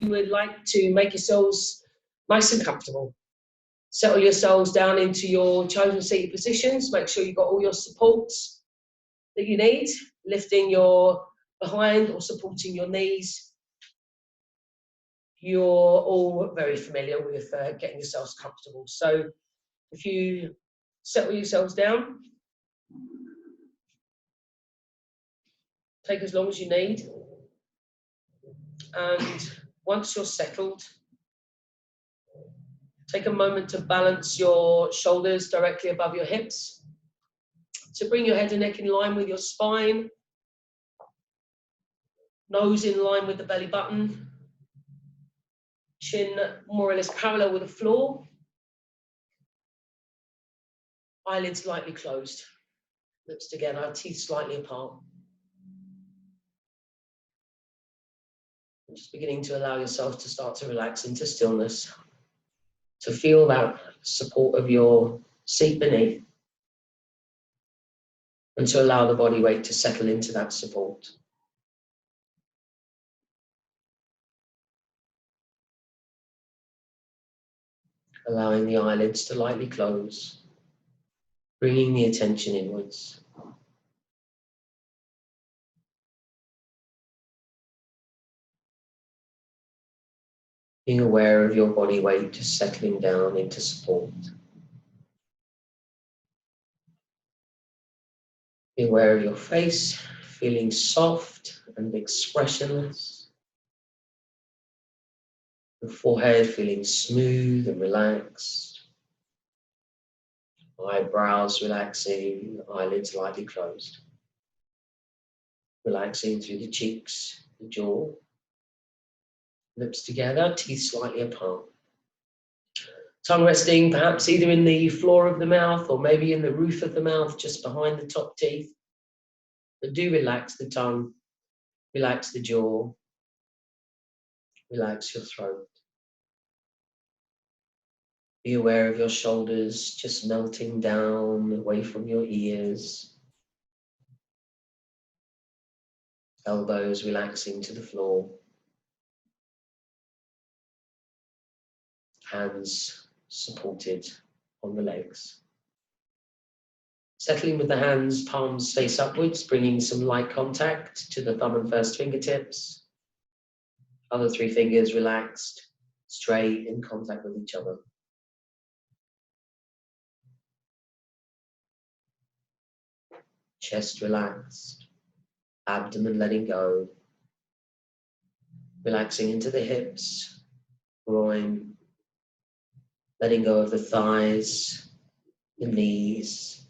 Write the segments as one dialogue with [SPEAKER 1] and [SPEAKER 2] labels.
[SPEAKER 1] you would like to make yourselves nice and comfortable. Settle yourselves down into your chosen seated positions. Make sure you've got all your supports that you need, lifting your behind or supporting your knees. You're all very familiar with getting yourselves comfortable. So if you settle yourselves down, take as long as you need. And once you're settled, take a moment to balance your shoulders directly above your hips. So bring your head and neck in line with your spine, nose in line with the belly button, chin more or less parallel with the floor, eyelids lightly closed, lips together, teeth slightly apart. And just beginning to allow yourself to start to relax into stillness, to feel that support of your seat beneath, and to allow the body weight to settle into that support. Allowing the eyelids to lightly close, bringing the attention inwards. Being aware of your body weight just settling down into support. Be aware of your face, feeling soft and expressionless. The forehead feeling smooth and relaxed. Eyebrows relaxing, eyelids lightly closed. Relaxing through the cheeks, the jaw. Lips together, teeth slightly apart. Tongue resting perhaps either in the floor of the mouth or maybe in the roof of the mouth, just behind the top teeth. But do relax the tongue, relax the jaw, relax your throat. Be aware of your shoulders just melting down away from your ears. Elbows relaxing to the floor. Hands supported on the legs. Settling with the hands, palms face upwards, bringing some light contact to the thumb and first fingertips. Other three fingers relaxed, straight in contact with each other. Chest relaxed, abdomen letting go. Relaxing into the hips, groin, letting go of the thighs, the knees,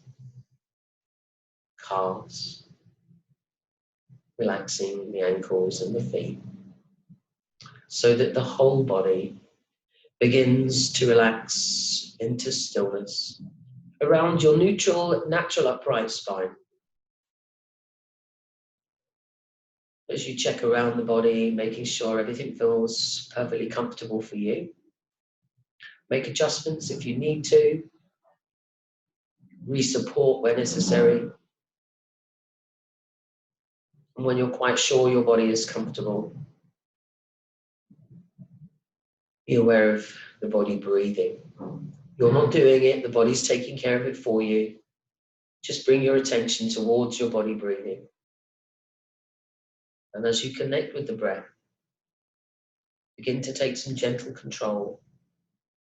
[SPEAKER 1] calves. Relaxing the ankles and the feet, so that the whole body begins to relax into stillness around your neutral, natural upright spine. As you check around the body, making sure everything feels perfectly comfortable for you. Make adjustments if you need to. Re-support where necessary. And when you're quite sure your body is comfortable, be aware of the body breathing. You're not doing it, the body's taking care of it for you. Just bring your attention towards your body breathing. And as you connect with the breath, begin to take some gentle control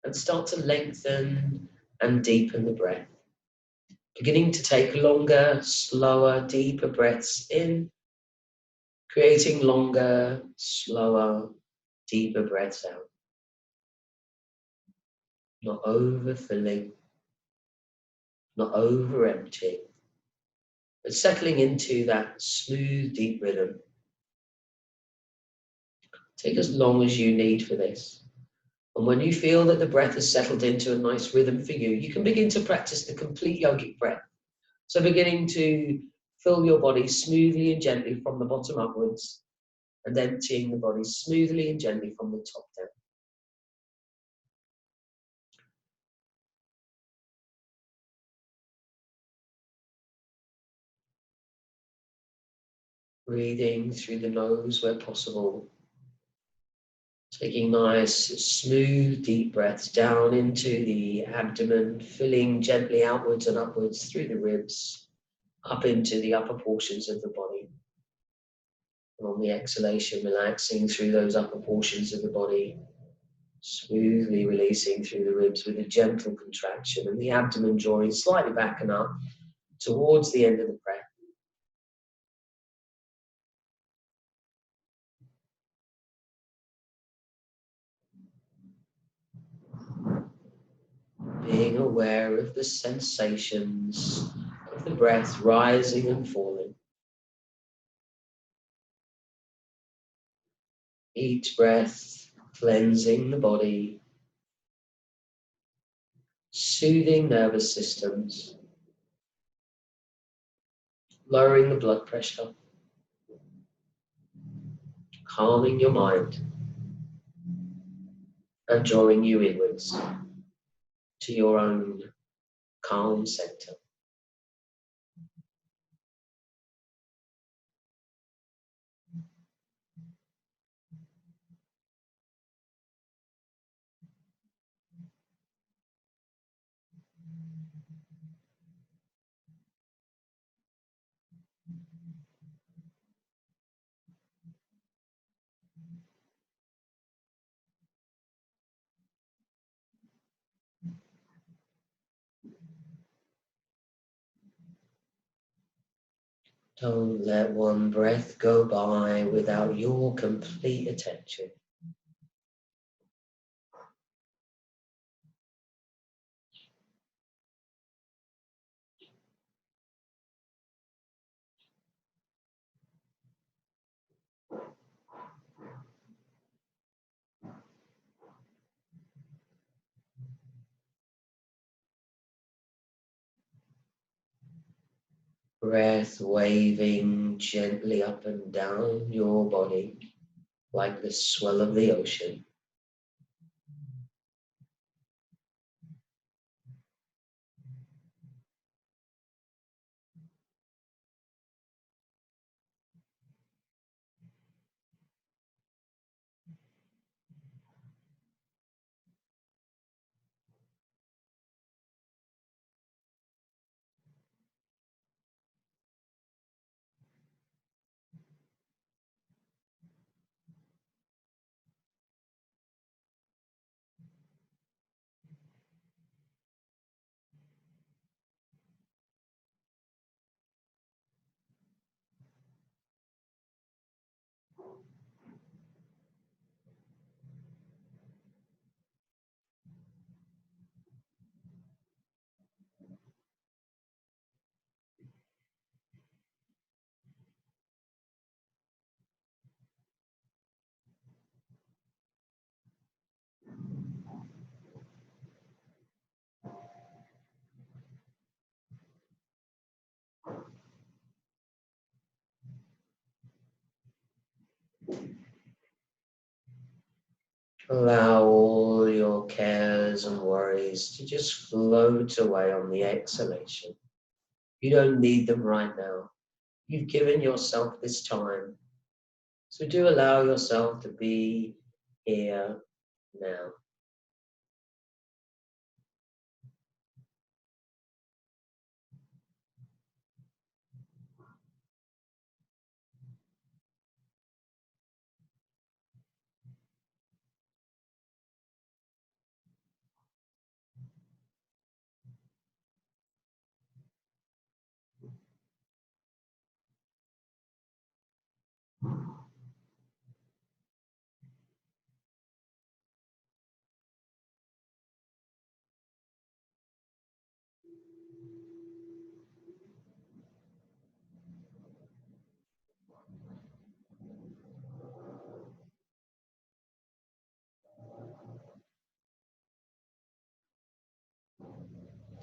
[SPEAKER 1] and start to lengthen and deepen the breath. Beginning to take longer, slower, deeper breaths in, creating longer, slower, deeper breaths out. Not overfilling, not over-emptying, but settling into that smooth, deep rhythm. Take as long as you need for this. And when you feel that the breath has settled into a nice rhythm for you, you can begin to practice the complete yogic breath. So beginning to fill your body smoothly and gently from the bottom upwards, and emptying the body smoothly and gently from the top down. Breathing through the nose where possible, Taking nice, smooth, deep breaths down into the abdomen, filling gently outwards and upwards through the ribs, up into the upper portions of the body. And on the exhalation, relaxing through those upper portions of the body, smoothly releasing through the ribs with a gentle contraction, and the abdomen drawing slightly back and up towards the end of the breath. Being aware of the sensations of the breath rising and falling. Each breath cleansing the body, soothing nervous systems, lowering the blood pressure, calming your mind, and drawing you inwards to your own calm center. Don't let one breath go by without your complete attention. Breath waving gently up and down your body like the swell of the ocean. Allow all your cares and worries to just float away on the exhalation. You don't need them right now. You've given yourself this time. So do allow yourself to be here now.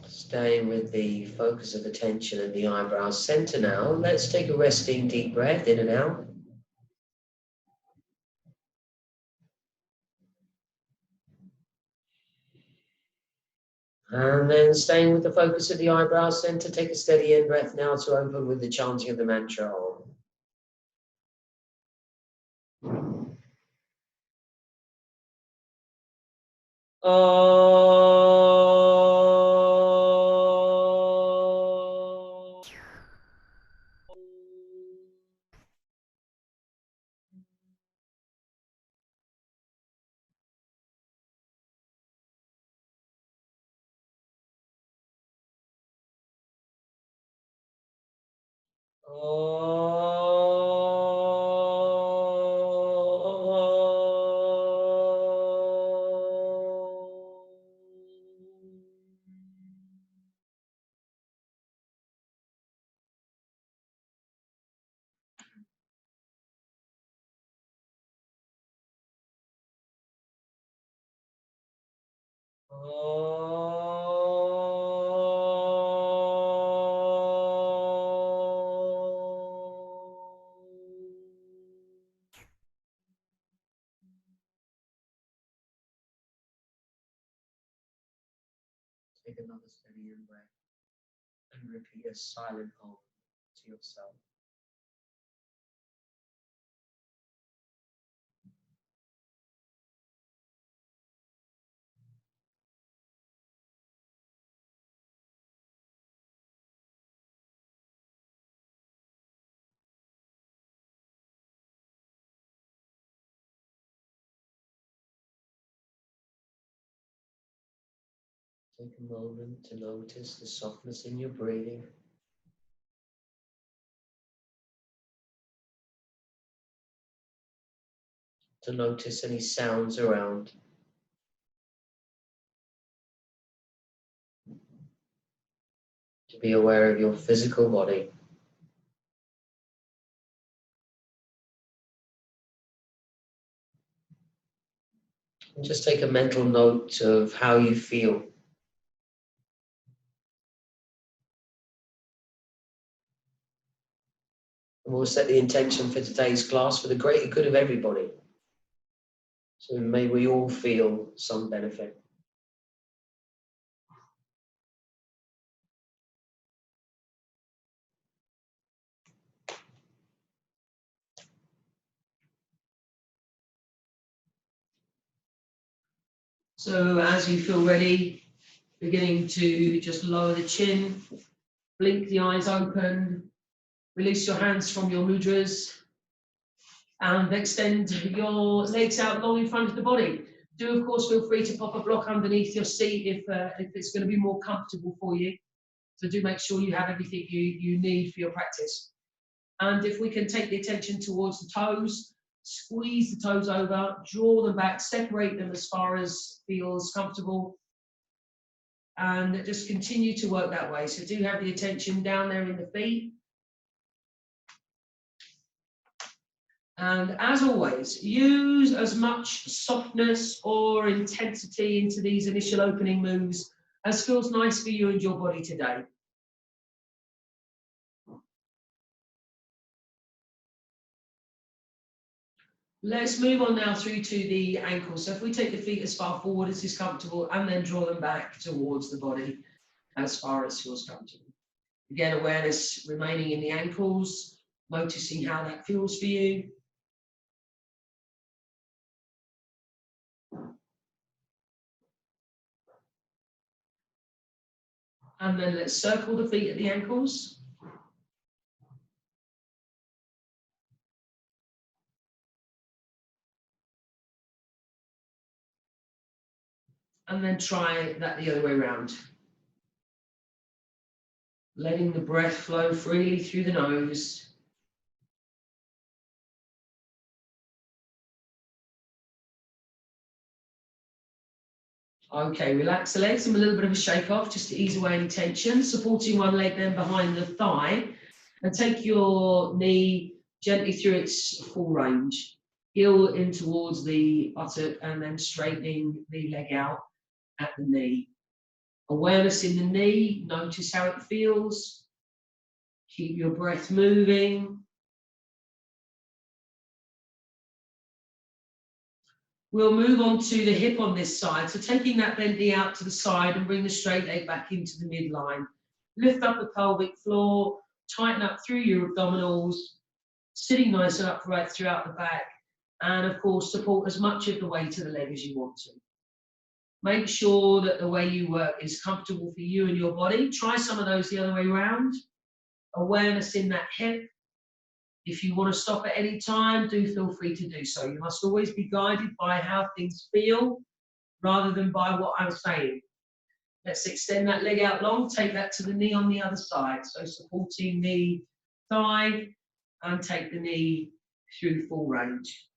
[SPEAKER 1] Staying with the focus of attention in the eyebrow center now, let's take a resting deep breath in and out. And then staying with the focus of the eyebrow center, take a steady in breath now to open with the chanting of the mantra Om. Take another steady in breath and repeat a silent Om to yourself. Take a moment to notice the softness in your breathing. To notice any sounds around. To be aware of your physical body. And just take a mental note of how you feel. And we'll set the intention for today's class for the greater good of everybody. So may we all feel some benefit. So as you feel ready, beginning to just lower the chin, blink the eyes open, release your hands from your mudras, and extend your legs out long in front of the body. Do, of course, feel free to pop a block underneath your seat if it's going to be more comfortable for you. So do make sure you have everything you need for your practice. And if we can take the attention towards the toes, squeeze the toes over, draw them back, separate them as far as feels comfortable, and just continue to work that way. So do have the attention down there in the feet. And as always, use as much softness or intensity into these initial opening moves as feels nice for you and your body today. Let's move on now through to the ankles. So if we take the feet as far forward as is comfortable and then draw them back towards the body as far as feels comfortable. Again, awareness remaining in the ankles, noticing how that feels for you. And then let's circle the feet at the ankles. And then try that the other way around. Letting the breath flow freely through the nose. Okay, relax the legs, and a little bit of a shake off just to ease away any tension. Supporting one leg then behind the thigh, and take your knee gently through its full range. Heel in towards the buttock and then straightening the leg out at the knee. Awareness in the knee, notice how it feels. Keep your breath moving. We'll move on to the hip on this side. So taking that bent knee out to the side and bring the straight leg back into the midline. Lift up the pelvic floor, tighten up through your abdominals, sitting nice and upright throughout the back. And of course, support as much of the weight of the leg as you want to. Make sure that the way you work is comfortable for you and your body. Try some of those the other way around. Awareness in that hip. If you want to stop at any time, do feel free to do so. You must always be guided by how things feel rather than by what I'm saying. Let's extend that leg out long. Take that to the knee on the other side. So supporting the thigh and take the knee through full range.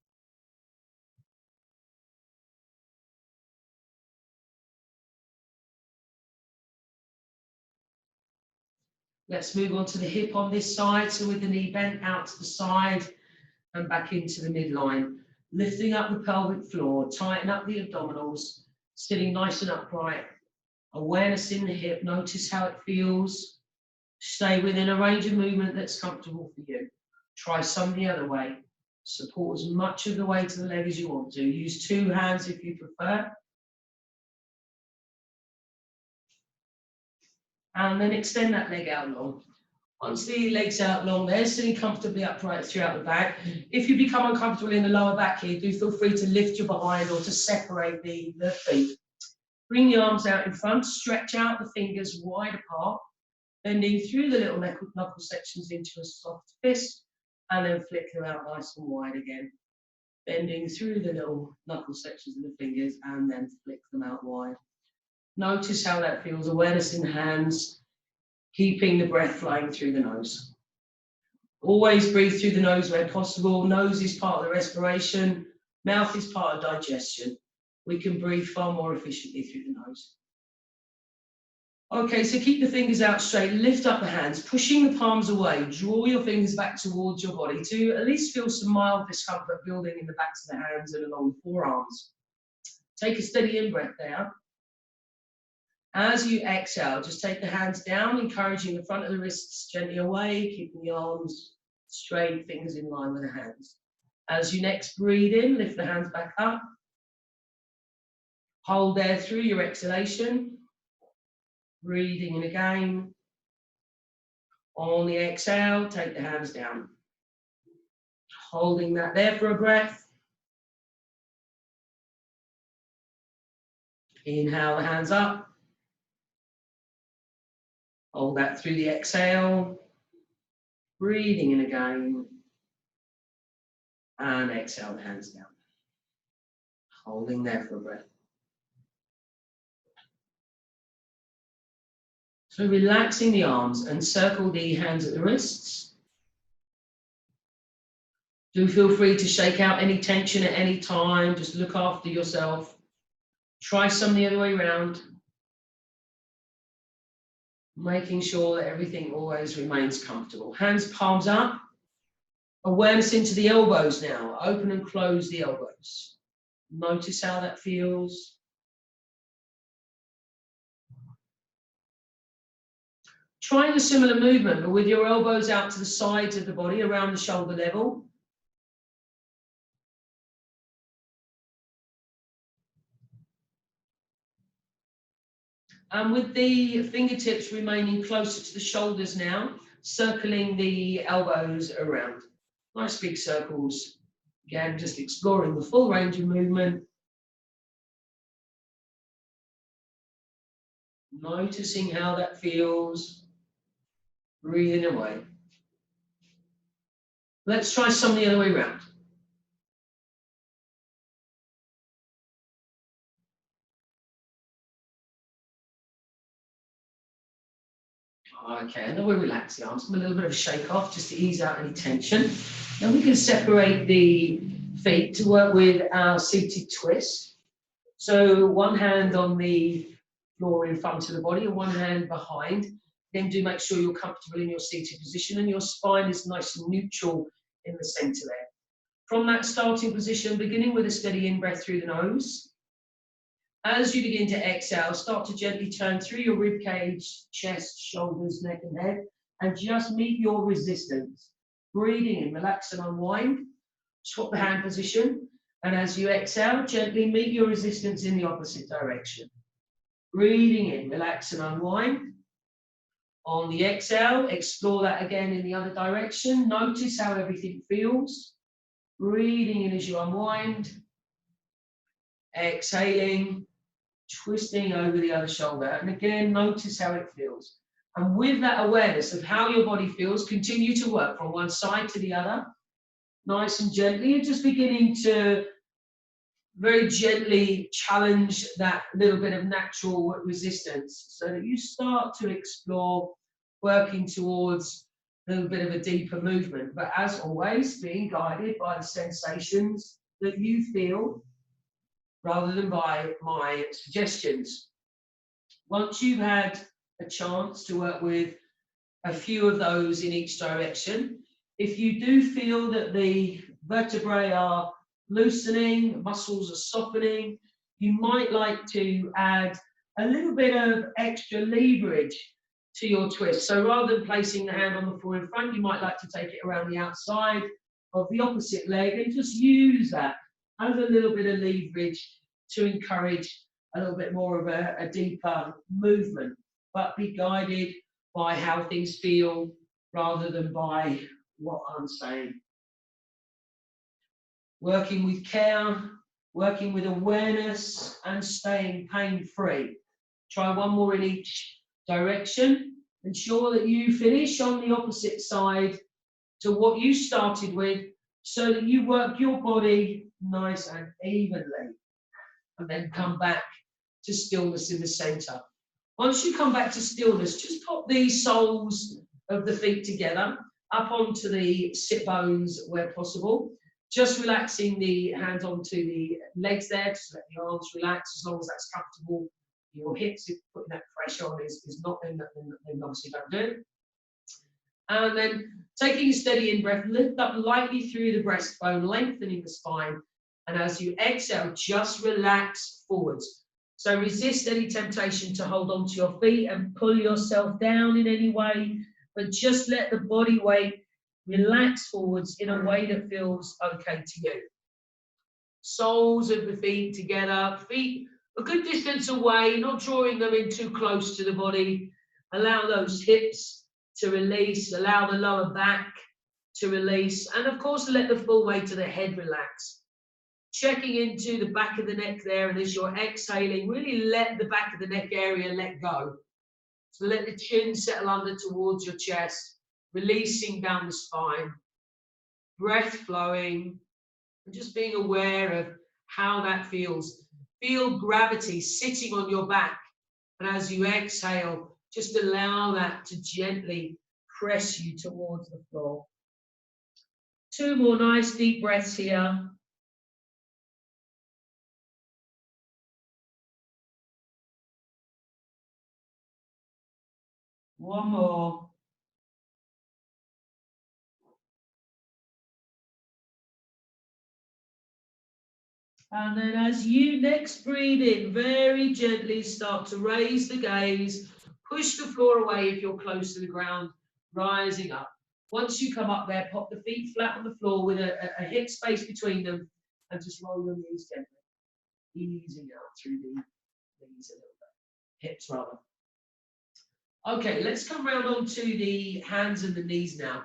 [SPEAKER 1] Let's move on to the hip on this side. So with the knee bent out to the side and back into the midline. Lifting up the pelvic floor, tighten up the abdominals, sitting nice and upright. Awareness in the hip, notice how it feels. Stay within a range of movement that's comfortable for you. Try some the other way. Support as much of the way to the leg as you want to. Use 2 hands if you prefer. And then extend that leg out long. Once the leg's out long there, sitting comfortably upright throughout the back. If you become uncomfortable in the lower back here, do feel free to lift your behind or to separate the feet. Bring the arms out in front, stretch out the fingers wide apart, bending through the little knuckle sections into a soft fist, and then flick them out nice and wide again. Bending through the little knuckle sections of the fingers, and then flick them out wide. Notice how that feels, awareness in the hands, keeping the breath flowing through the nose. Always breathe through the nose where possible. Nose is part of the respiration, mouth is part of digestion. We can breathe far more efficiently through the nose. Okay, so keep the fingers out straight, lift up the hands, pushing the palms away, draw your fingers back towards your body to at least feel some mild discomfort building in the backs of the hands and along the forearms. Take a steady in-breath there. As you exhale, just take the hands down, encouraging the front of the wrists gently away, keeping the arms straight, fingers in line with the hands. As you next breathe in, lift the hands back up. Hold there through your exhalation. Breathing in again. On the exhale, take the hands down. Holding that there for a breath. Inhale the hands up. Hold that through the exhale. Breathing in again. And exhale the hands down. Holding there for a breath. So relaxing the arms and circle the hands at the wrists. Do feel free to shake out any tension at any time. Just look after yourself. Try some the other way around. Making sure that everything always remains comfortable. Hands palms up. Awareness into the elbows now. Open and close the elbows. Notice how that feels. Trying a similar movement, but with your elbows out to the sides of the body, around the shoulder level. And with the fingertips remaining closer to the shoulders now, circling the elbows around. Nice big circles. Again, just exploring the full range of movement. Noticing how that feels. Breathing away. Let's try some the other way around. Okay, and then we'll relax the arms. A little bit of a shake off just to ease out any tension. Then we can separate the feet to work with our seated twist. So one hand on the floor in front of the body and one hand behind. Then do make sure you're comfortable in your seated position and your spine is nice and neutral in the center there. From that starting position, beginning with a steady in-breath through the nose. As you begin to exhale, start to gently turn through your rib cage, chest, shoulders, neck and head, and just meet your resistance. Breathing in, relax and unwind. Swap the hand position. And as you exhale, gently meet your resistance in the opposite direction. Breathing in, relax and unwind. On the exhale, explore that again in the other direction. Notice how everything feels. Breathing in as you unwind. Exhaling. twisting over the other shoulder. And again, notice how it feels. And with that awareness of how your body feels, continue to work from one side to the other, nice and gently, and just beginning to very gently challenge that little bit of natural resistance so that you start to explore working towards a little bit of a deeper movement. But as always, being guided by the sensations that you feel rather than by my suggestions. Once you've had a chance to work with a few of those in each direction, if you do feel that the vertebrae are loosening, muscles are softening, you might like to add a little bit of extra leverage to your twist. So rather than placing the hand on the floor in front, you might like to take it around the outside of the opposite leg and just use that as a little bit of leverage to encourage a little bit more of a deeper movement, but be guided by how things feel rather than by what I'm saying. Working with care, working with awareness, and staying pain-free. Try one more in each direction. Ensure that you finish on the opposite side to what you started with so that you work your body nice and evenly. And then come back to stillness in the center. Once you come back to stillness, just pop the soles of the feet together up onto the sit bones where possible. Just relaxing the hands onto the legs there, just let the arms relax as long as that's comfortable. Your hips, if putting that pressure on is not, then obviously don't do it. And then taking a steady in-breath, lift up lightly through the breastbone, lengthening the spine. And as you exhale, just relax forwards. So resist any temptation to hold on to your feet and pull yourself down in any way, but just let the body weight relax forwards in a way that feels okay to you. Soles of the feet together, feet a good distance away, not drawing them in too close to the body. Allow those hips to release, allow the lower back to release, and of course let the full weight of the head relax. Checking into the back of the neck there, and as you're exhaling, really let the back of the neck area let go. So let the chin settle under towards your chest, releasing down the spine, breath flowing, and just being aware of how that feels. Feel gravity sitting on your back, and as you exhale, just allow that to gently press you towards the floor. 2 more nice deep breaths here. One more. And then as you next breathe in, very gently start to raise the gaze, push the floor away if you're close to the ground, rising up. Once you come up there, pop the feet flat on the floor with a hip space between them and just roll your knees gently, easing out through the knees a little bit, hips rather. Okay, let's come round onto the hands and the knees now,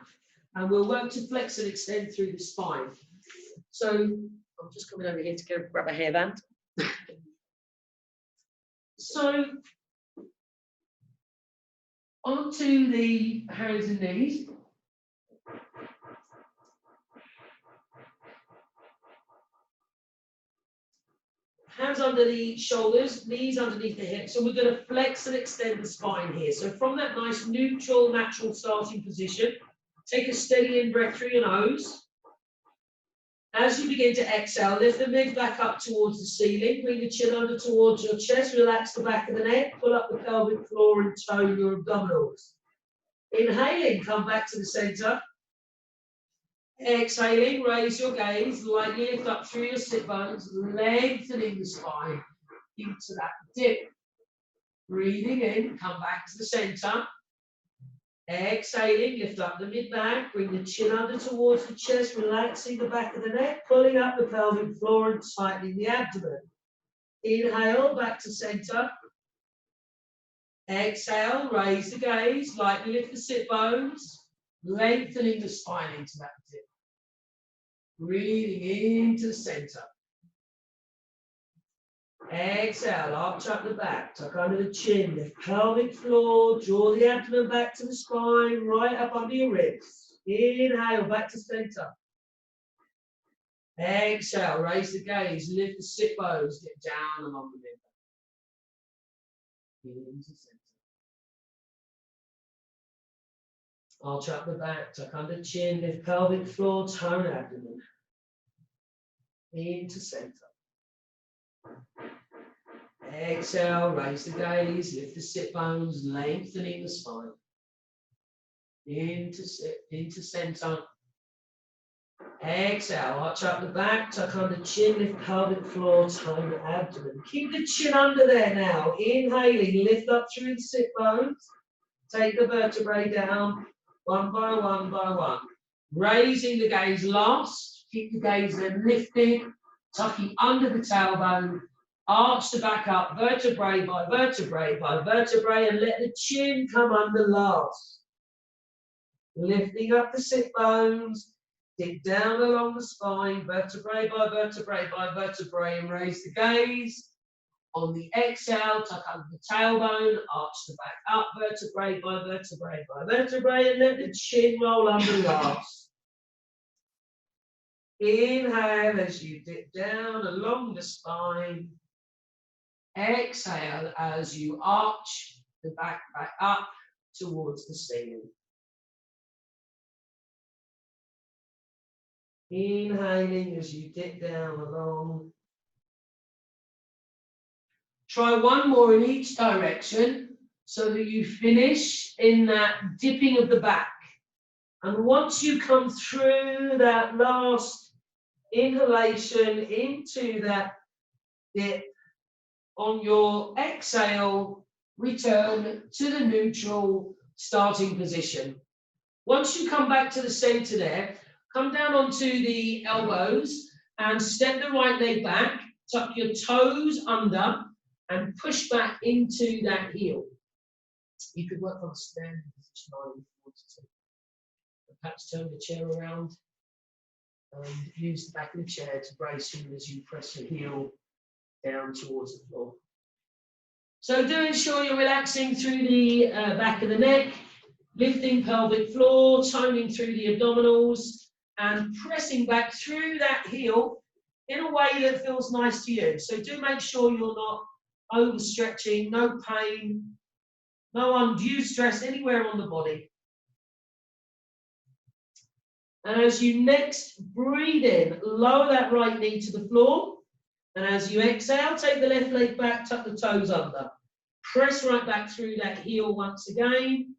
[SPEAKER 1] and we'll work to flex and extend through the spine. So I'm just coming over here to grab a hairband. So onto the hands and knees. Hands under the shoulders, knees underneath the hips, and we're going to flex and extend the spine here. So from that nice neutral, natural starting position, take a steady in-breath through your nose. As you begin to exhale, lift the mid back up towards the ceiling, bring the chin under towards your chest, relax the back of the neck, pull up the pelvic floor and tone your abdominals. Inhaling, come back to the center. Exhaling, raise your gaze, lightly lift up through your sit bones, lengthening the spine into that dip. Breathing in, come back to the center. Exhaling, lift up the mid-back, bring the chin under towards the chest, relaxing the back of the neck, pulling up the pelvic floor and tightening the abdomen. Inhale, back to center. Exhale, raise the gaze, lightly lift the sit bones, lengthening the spine into that dip. Breathing into the center. Exhale, arch up the back, tuck under the chin, lift pelvic floor, draw the abdomen back to the spine, right up under your ribs. Inhale, back to center. Exhale, raise the gaze, lift the sit bones, get down along the midline. Into center. Arch up the back, tuck under chin, lift pelvic floor, tone abdomen. Into center. Exhale, raise the gaze, lift the sit bones, lengthening the spine. Into center. Exhale, arch up the back, tuck under chin, lift pelvic floor, tone abdomen. Keep the chin under there now. Inhaling, lift up through the sit bones. Take the vertebrae down, one by one. Raising the gaze last. Keep the gaze then lifted, tucking under the tailbone. Arch the back up, vertebrae by vertebrae, and let the chin come under last. Lifting up the sit bones, dig down along the spine, vertebrae by vertebrae, and raise the gaze. On the exhale, tuck under the tailbone, arch the back up, vertebrae by vertebrae, and let the chin roll under last. Inhale as you dip down along the spine. Exhale as you arch the back up towards the ceiling. Inhaling as you dip down along. Try one more in each direction so that you finish in that dipping of the back. And once you come through that last inhalation into that dip, on your exhale, return to the neutral starting position. Once you come back to the center there, come down onto the elbows and step the right leg back, tuck your toes under and push back into that heel. You could work on a standing position if you wanted to. Perhaps turn the chair around and use the back of the chair to brace you as you press your heel down towards the floor. So do ensure you're relaxing through the back of the neck, lifting pelvic floor, toning through the abdominals, and pressing back through that heel in a way that feels nice to you. So do make sure you're not overstretching, no pain, no undue stress anywhere on the body. And as you next breathe in, lower that right knee to the floor. And as you exhale, take the left leg back, tuck the toes under. Press right back through that heel once again.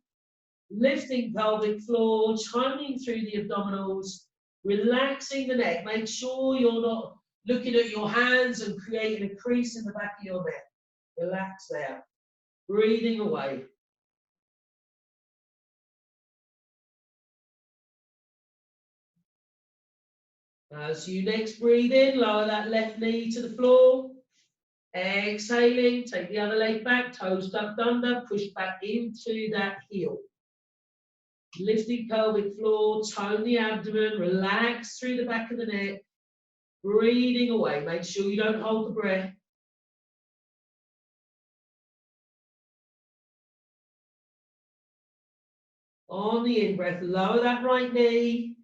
[SPEAKER 1] Lifting pelvic floor, toning through the abdominals, relaxing the neck. Make sure you're not looking at your hands and creating a crease in the back of your neck. Relax there. Breathing away. As you next breathe in, lower that left knee to the floor. Exhaling, take the other leg back, toes tucked under, push back into that heel. Lifting pelvic floor, tone the abdomen, relax through the back of the neck. Breathing away, make sure you don't hold the breath. On the in-breath, lower that right knee.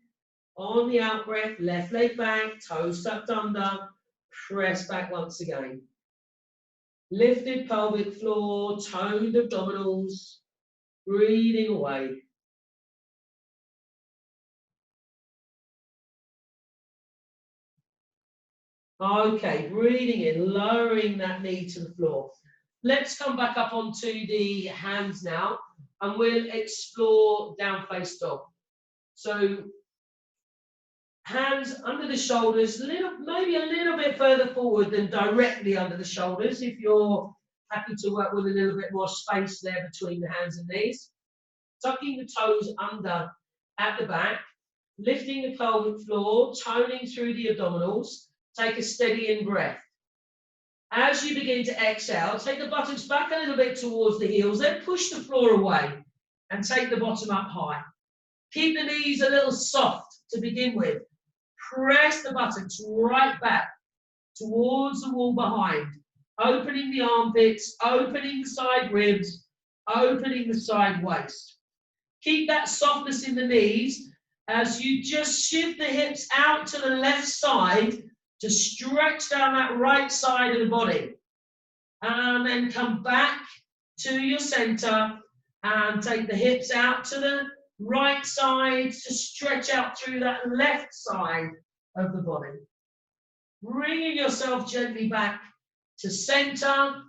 [SPEAKER 1] On the out-breath, left leg back, toes tucked under, press back once again. Lifted pelvic floor, toned abdominals, breathing away. Okay, breathing in, lowering that knee to the floor. Let's come back up onto the hands now, and we'll explore down face dog. So hands under the shoulders, maybe a little bit further forward than directly under the shoulders, if you're happy to work with a little bit more space there between the hands and knees. Tucking the toes under at the back, lifting the pelvic floor, toning through the abdominals. Take a steady in breath. As you begin to exhale, take the buttocks back a little bit towards the heels, then push the floor away and take the bottom up high. Keep the knees a little soft to begin with. Press the buttocks right back towards the wall behind.
[SPEAKER 2] opening the armpits, opening the side ribs, opening the side waist. Keep that softness in the knees as you just shift the hips out to the left side to stretch down that right side of the body. And then come back to your center and take the hips out to the right side to stretch out through that left side of the body. Bringing yourself gently back to center,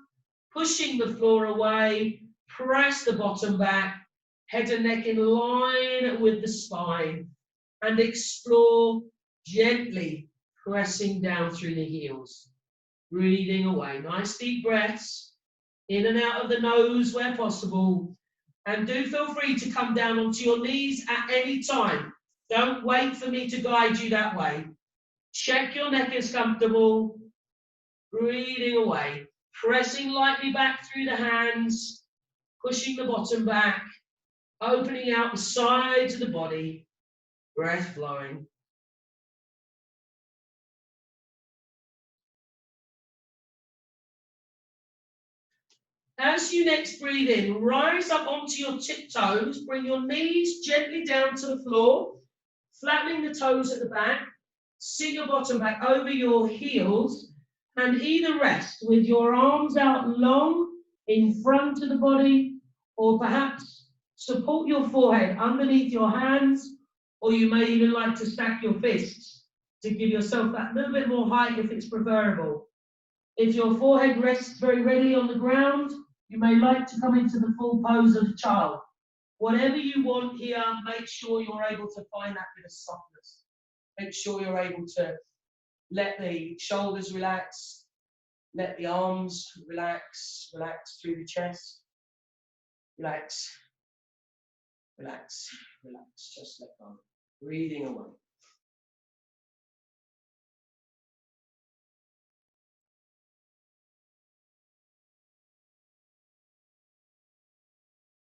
[SPEAKER 2] pushing the floor away, press the bottom back, head and neck in line with the spine, and explore gently pressing down through the heels. Breathing away. Nice deep breaths, in and out of the nose where possible. And do feel free to come down onto your knees at any time. Don't wait for me to guide you that way. Check your neck is comfortable. Breathing away. Pressing lightly back through the hands. Pushing the bottom back. Opening out the sides of the body. Breath flowing. As you next breathe in, rise up onto your tiptoes, bring your knees gently down to the floor, flattening the toes at the back, sit your bottom back over your heels, and either rest with your arms out long in front of the body, or perhaps support your forehead underneath your hands, or you may even like to stack your fists to give yourself that little bit more height if it's preferable. If your forehead rests very readily on the ground, you may like to come into the full pose of a child. Whatever you want here, make sure you're able to find that bit of softness. Make sure you're able to let the shoulders relax, let the arms relax, relax through the chest. Relax, relax, relax, just let go. Breathing away.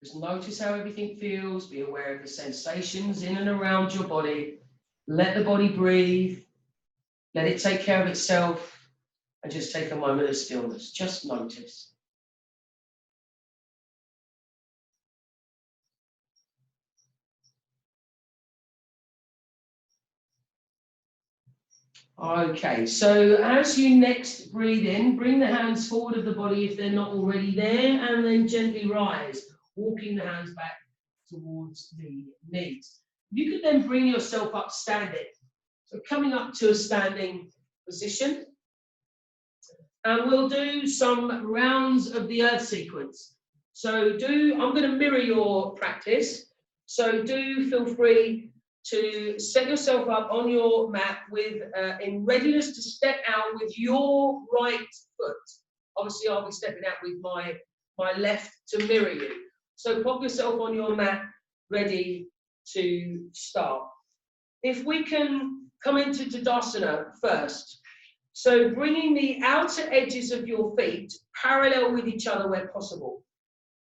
[SPEAKER 2] Just notice how everything feels. Be aware of the sensations in and around your body. Let the body breathe. Let it take care of itself. And just take a moment of stillness. Just notice. Okay, so as you next breathe in, bring the hands forward of the body if they're not already there, and then gently rise, walking the hands back towards the knees. You could then bring yourself up standing. So coming up to a standing position. And we'll do some rounds of the earth sequence. So I'm going to mirror your practice. So do feel free to set yourself up on your mat with in readiness to step out with your right foot. Obviously, I'll be stepping out with my left to mirror you. So pop yourself on your mat, ready to start. If we can come into Tadasana first. So bringing the outer edges of your feet parallel with each other where possible.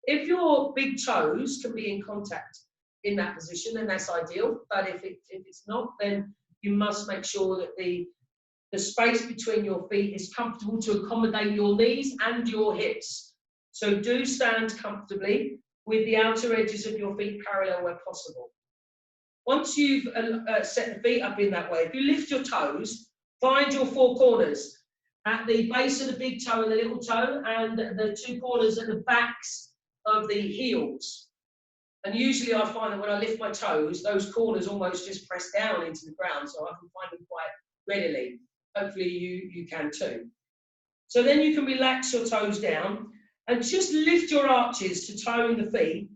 [SPEAKER 2] If your big toes can be in contact in that position, then that's ideal. But if it's not, then you must make sure that the space between your feet is comfortable to accommodate your knees and your hips. So do stand comfortably with the outer edges of your feet parallel where possible. Once you've set the feet up in that way, if you lift your toes, find your four corners at the base of the big toe and the little toe, and the two corners at the backs of the heels. And usually I find that when I lift my toes, those corners almost just press down into the ground, so I can find them quite readily. Hopefully you can too. So then you can relax your toes down and just lift your arches to tone the feet.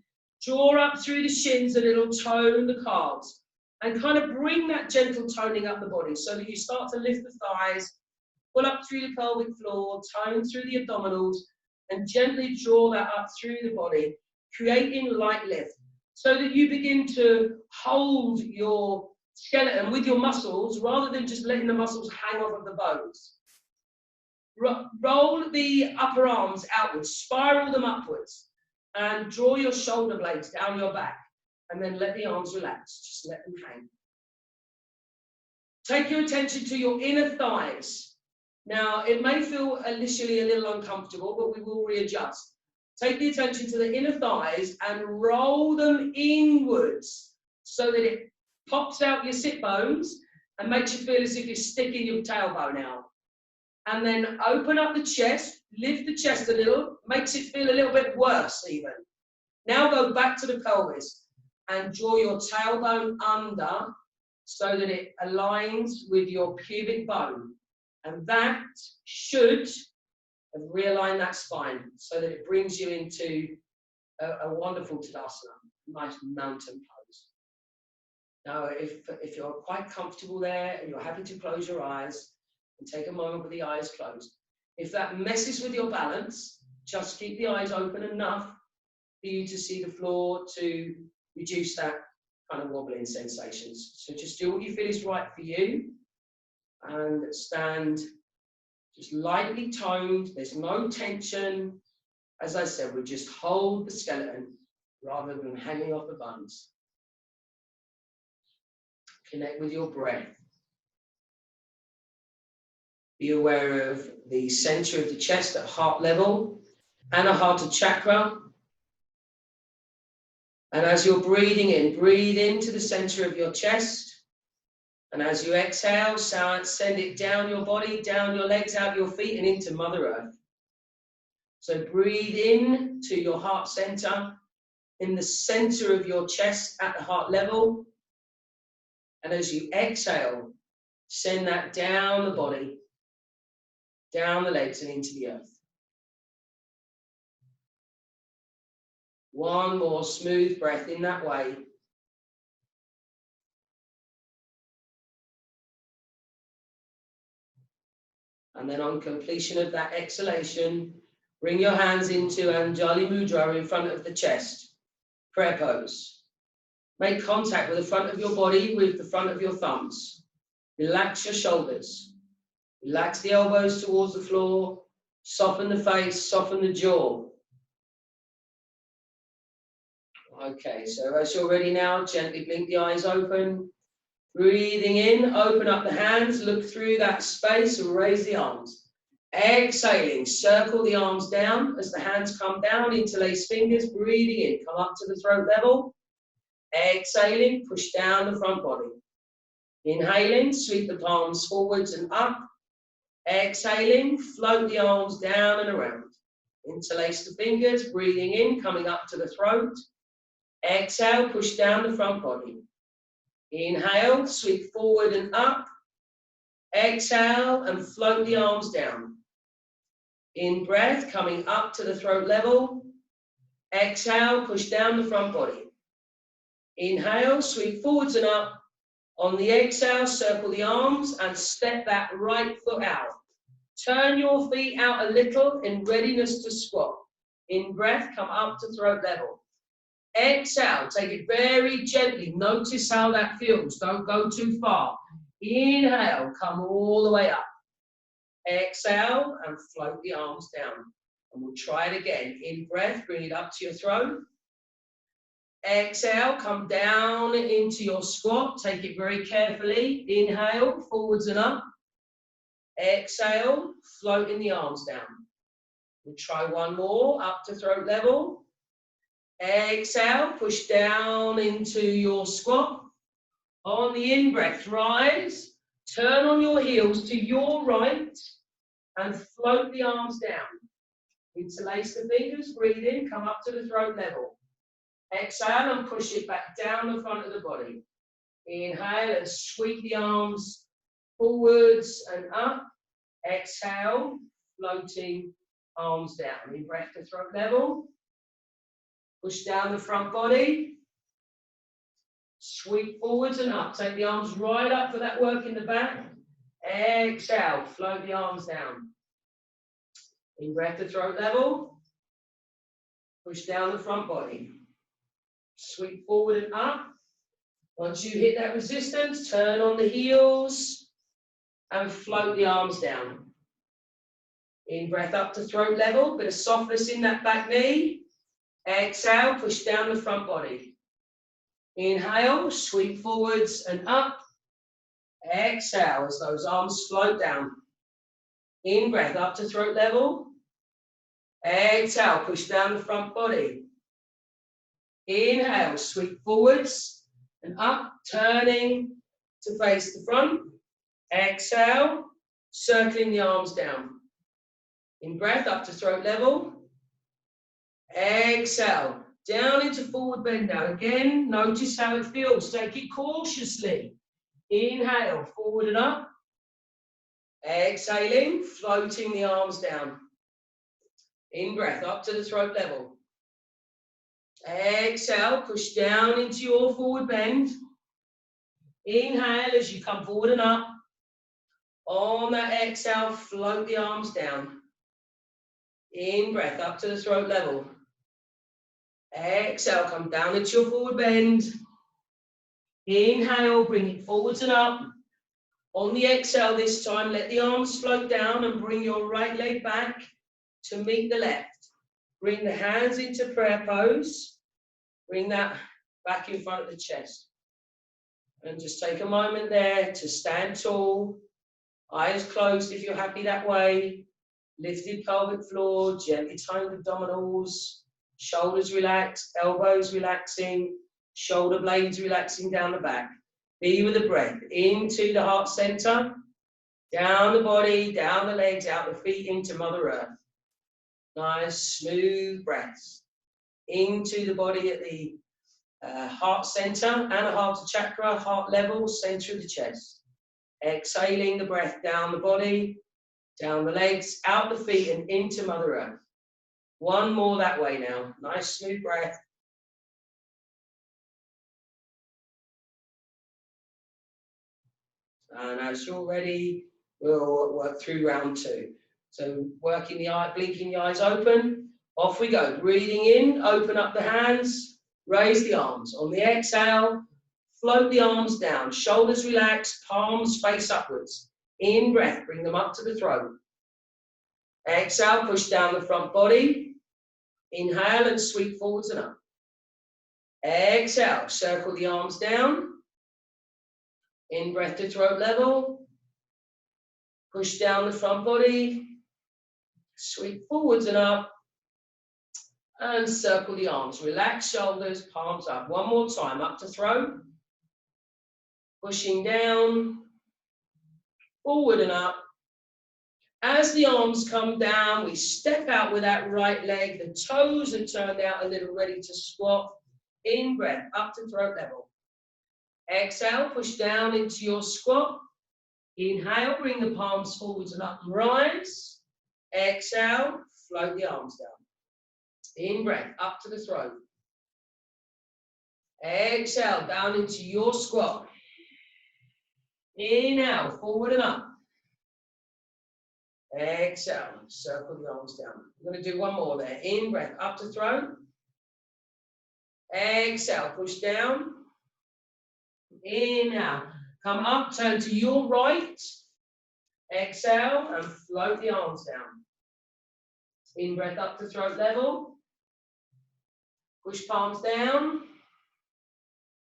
[SPEAKER 2] Draw up through the shins a little, tone the calves, and kind of bring that gentle toning up the body so that you start to lift the thighs, pull up through the pelvic floor, tone through the abdominals, and gently draw that up through the body, creating light lift, so that you begin to hold your skeleton with your muscles rather than just letting the muscles hang off of the bones. Roll the upper arms outwards, spiral them upwards, and draw your shoulder blades down your back, and then let the arms relax. Just let them hang. Take your attention to your inner thighs. Now, it may feel initially a little uncomfortable, but we will readjust. Take the attention to the inner thighs and roll them inwards so that it pops out your sit bones and makes you feel as if you're sticking your tailbone out. And then open up the chest, lift the chest a little, makes it feel a little bit worse even. Now go back to the pelvis and draw your tailbone under so that it aligns with your pubic bone. And that should realign that spine so that it brings you into a wonderful Tadasana, nice mountain pose. Now, if you're quite comfortable there and you're happy to close your eyes and take a moment with the eyes closed, if that messes with your balance, just keep the eyes open enough for you to see the floor to reduce that kind of wobbling sensations. So just do what you feel is right for you and stand just lightly toned. There's no tension. As I said, we just hold the skeleton rather than hanging off the bones. Connect with your breath. Be aware of the center of the chest at heart level, Anahata chakra. And as you're breathing in, breathe into the center of your chest. And as you exhale, send it down your body, down your legs, out your feet, and into Mother Earth. So breathe in to your heart center, in the center of your chest at the heart level. And as you exhale, send that down the body, down the legs, and into the earth. One more smooth breath in that way. And then on completion of that exhalation, bring your hands into Anjali Mudra in front of the chest, prayer pose. Make contact with the front of your body with the front of your thumbs. Relax your shoulders. Relax the elbows towards the floor. Soften the face, soften the jaw. Okay, so as you're ready now, gently blink the eyes open. Breathing in, open up the hands, look through that space and raise the arms. Exhaling, circle the arms down as the hands come down, interlace fingers, breathing in, come up to the throat level. Exhaling, push down the front body. Inhaling, sweep the palms forwards and up. Exhaling, float the arms down and around. Interlace the fingers, breathing in, coming up to the throat. Exhale, push down the front body. Inhale, sweep forward and up. Exhale and float the arms down. In breath, coming up to the throat level. Exhale, push down the front body. Inhale, sweep forwards and up. On the exhale, circle the arms and step that right foot out. Turn your feet out a little in readiness to squat. In breath, come up to throat level. Exhale, take it very gently. Notice how that feels. Don't go too far. Inhale, come all the way up. Exhale and float the arms down. And we'll try it again. In breath, bring it up to your throat. Exhale, come down into your squat. Take it very carefully. Inhale, forwards and up. Exhale, floating the arms down. We'll try one more, up to throat level. Exhale, push down into your squat. On the in-breath, rise. Turn on your heels to your right and float the arms down. Interlace the fingers, breathe in, come up to the throat level. Exhale and push it back down the front of the body. Inhale and sweep the arms forwards and up. Exhale, floating arms down. In breath to throat level. Push down the front body. Sweep forwards and up. Take the arms right up for that work in the back. Exhale, float the arms down. In breath to throat level. Push down the front body. Sweep forward and up. Once you hit that resistance, turn on the heels and float the arms down. In breath up to throat level, bit of softness in that back knee. Exhale, push down the front body. Inhale, sweep forwards and up. Exhale as those arms float down. In breath, up to throat level. Exhale, push down the front body. Inhale, sweep forwards and up, turning to face the front. Exhale, circling the arms down. In breath, up to throat level. Exhale, down into forward bend now. Again, notice how it feels. Take it cautiously. Inhale, forward and up. Exhaling, floating the arms down. In breath, up to the throat level. Exhale, push down into your forward bend. Inhale as you come forward and up. On that exhale, float the arms down. In breath, up to the throat level. Exhale, come down into your forward bend. Inhale, bring it forwards and up. On the exhale this time, let the arms float down and bring your right leg back to meet the left. Bring the hands into prayer pose. Bring that back in front of the chest. And just take a moment there to stand tall. Eyes closed if you're happy that way. Lifted pelvic floor, gently toned abdominals. Shoulders relaxed, elbows relaxing. Shoulder blades relaxing down the back. Be with the breath into the heart center. Down the body, down the legs, out the feet into Mother Earth. Nice, smooth breaths. Into the body at the heart center, Anahata chakra, heart level, center of the chest. Exhaling the breath down the body, down the legs, out the feet and into Mother Earth. One more that way now. Nice, smooth breath. And as you're ready, we'll work through round 2. So working the eye, blinking the eyes open. Off we go. Breathing in, open up the hands, raise the arms. On the exhale, float the arms down. Shoulders relaxed, palms face upwards. In breath, bring them up to the throat. Exhale, push down the front body. Inhale and sweep forwards and up. Exhale, circle the arms down. In breath to throat level. Push down the front body. Sweep forwards and up. And circle the arms. Relax shoulders, palms up. One more time, up to throat. Pushing down. Forward and up. As the arms come down, we step out with that right leg. The toes are turned out a little, ready to squat. In breath, up to throat level. Exhale, push down into your squat. Inhale, bring the palms forwards and up and rise. Exhale, float the arms down. In breath, up to the throat. Exhale, down into your squat. Inhale, forward and up. Exhale, circle the arms down. We're going to do one more there. In breath, up to throat. Exhale, push down. Inhale, come up, turn to your right. Exhale and float the arms down. In breath, up to throat level. Push palms down.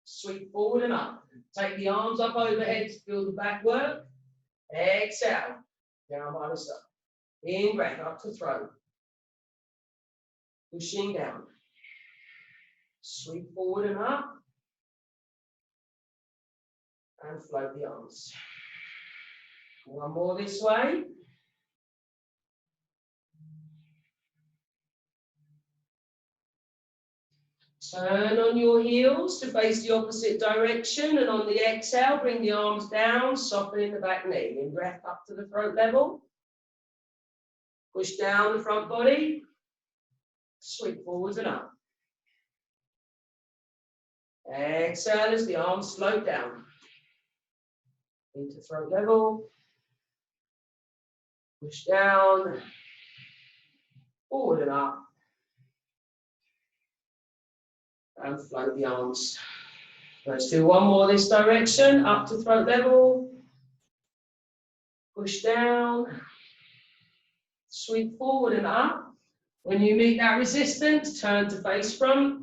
[SPEAKER 2] Sweep forward and up. Take the arms up overhead to feel the back work. Exhale, down by the side. In breath, up to throat. Pushing down. Sweep forward and up. And float the arms. One more this way. Turn on your heels to face the opposite direction, and on the exhale, bring the arms down, softening the back knee. In breath, up to the throat level. Push down the front body. Sweep forwards and up. Exhale as the arms float down. Into throat level. Push down. Forward and up. And float the arms. Let's do one more this direction. Up to throat level. Push down. Sweep forward and up. When you meet that resistance, turn to face front.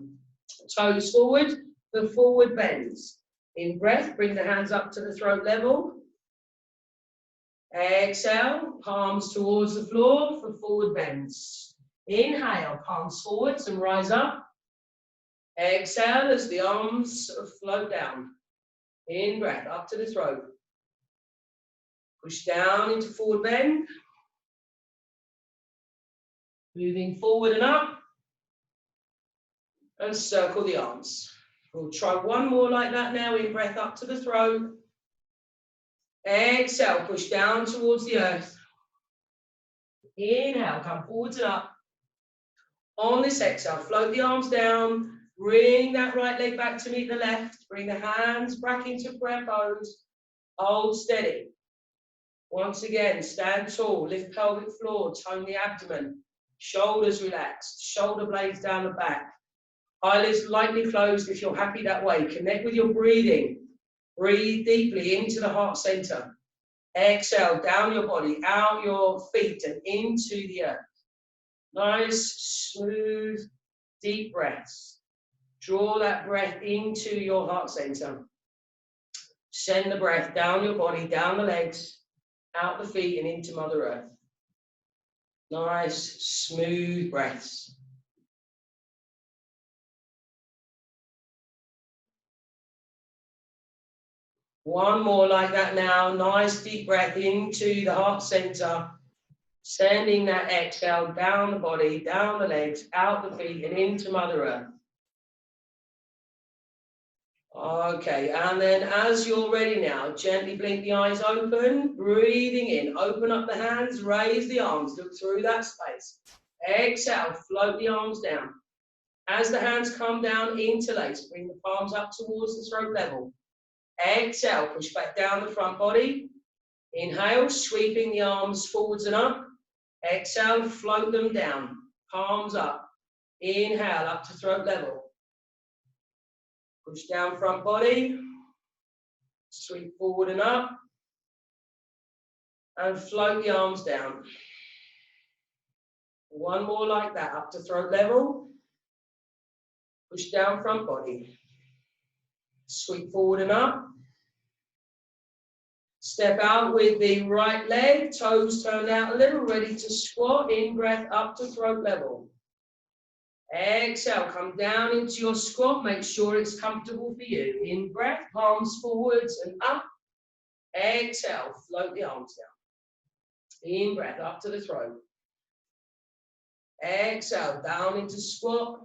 [SPEAKER 2] Toes forward. The forward bends. In breath, bring the hands up to the throat level. Exhale, palms towards the floor for forward bends. Inhale, palms forwards and rise up. Exhale as the arms float down. In breath, up to the throat. Push down into forward bend. Moving forward and up. And circle the arms. We'll try one more like that now. In breath, up to the throat. Exhale, push down towards the earth. Inhale, come forwards and up. On this exhale, float the arms down. Bring that right leg back to meet the left. Bring the hands back into prayer pose. Hold steady. Once again, stand tall. Lift pelvic floor. Tone the abdomen. Shoulders relaxed. Shoulder blades down the back. Eyelids lightly closed if you're happy that way. Connect with your breathing. Breathe deeply into the heart center. Exhale, down your body, out your feet and into the earth. Nice, smooth, deep breaths. Draw that breath into your heart center. Send the breath down your body, down the legs, out the feet and into Mother Earth. Nice, smooth breaths. One more like that now. Nice deep breath into the heart center. Sending that exhale down the body, down the legs, out the feet and into Mother Earth. Okay, and then as you're ready now, gently blink the eyes open, breathing in, open up the hands, raise the arms, look through that space. Exhale, float the arms down. As the hands come down, interlace, bring the palms up towards the throat level. Exhale, push back down the front body. Inhale, sweeping the arms forwards and up. Exhale, float them down, palms up. Inhale, up to throat level. Push down front body, sweep forward and up, and float the arms down. One more like that, up to throat level. Push down front body, sweep forward and up. Step out with the right leg, toes turned out a little, ready to squat. In breath, up to throat level. Exhale, come down into your squat. Make sure it's comfortable for you. In breath, palms forwards and up. Exhale, float the arms down. In breath, up to the throat. Exhale, down into squat.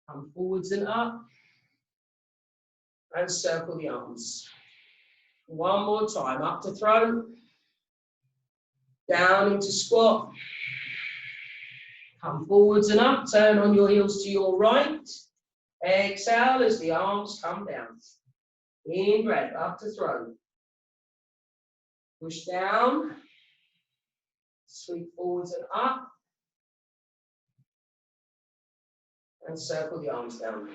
[SPEAKER 2] Come forwards and up. And circle the arms. One more time, up to throat. Down into squat. Come forwards and up, turn on your heels to your right. Exhale as the arms come down. In breath, up to throat. Push down. Sweep forwards and up. And circle the arms down.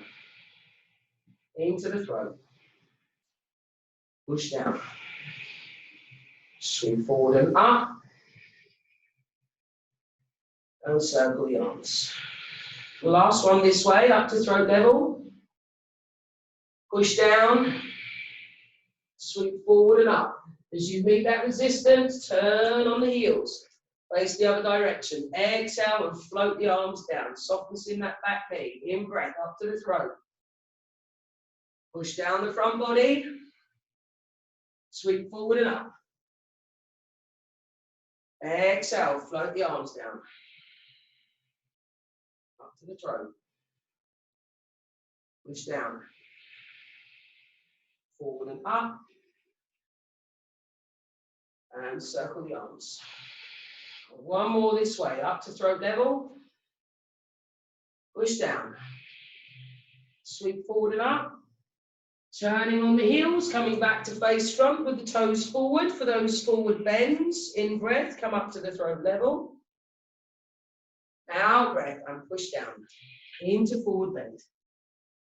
[SPEAKER 2] Into the throat. Push down. Sweep forward and up. And circle the arms. Last one this way, up to throat level. Push down. Sweep forward and up. As you meet that resistance, turn on the heels. Face the other direction. Exhale and float the arms down. Softness in that back knee. In breath, up to the throat. Push down the front body. Sweep forward and up. Exhale, float the arms down. Up to the throat. Push down. Forward and up. And circle the arms. One more this way, up to throat level. Push down. Sweep forward and up. Turning on the heels, coming back to face front with the toes forward for those forward bends. In breath, come up to the throat level. Out breath and push down into forward bend.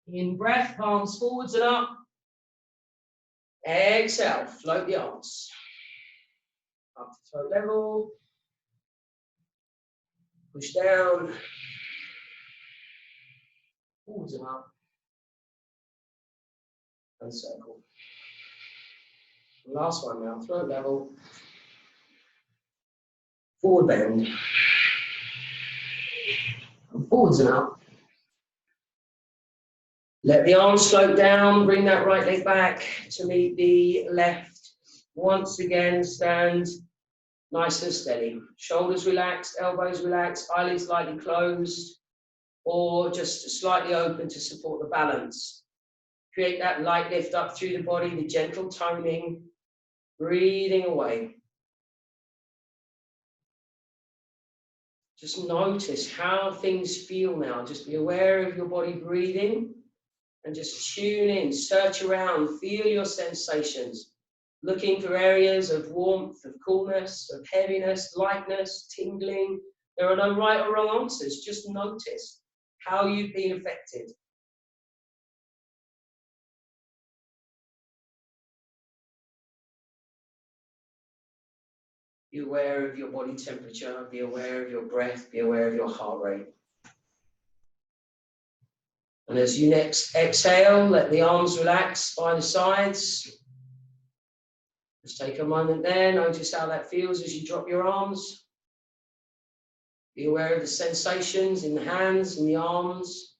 [SPEAKER 2] In breath, palms forwards and up. Exhale, float the arms. Up to throat level. Push down. Forwards and up. And circle. Last one now, throat level. Forward bend. And forwards and up. Let the arms float down, bring that right leg back to meet the left. Once again, stand nice and steady. Shoulders relaxed, elbows relaxed, eyelids lightly closed, or just slightly open to support the balance. Create that light lift up through the body, the gentle toning, breathing away. Just notice how things feel now. Just be aware of your body breathing and just tune in, search around, feel your sensations. Looking for areas of warmth, of coolness, of heaviness, lightness, tingling. There are no right or wrong answers. Just notice how you've been affected. Be aware of your body temperature, be aware of your breath, be aware of your heart rate. And as you next exhale, let the arms relax by the sides. Just take a moment there, notice how that feels as you drop your arms. Be aware of the sensations in the hands and the arms.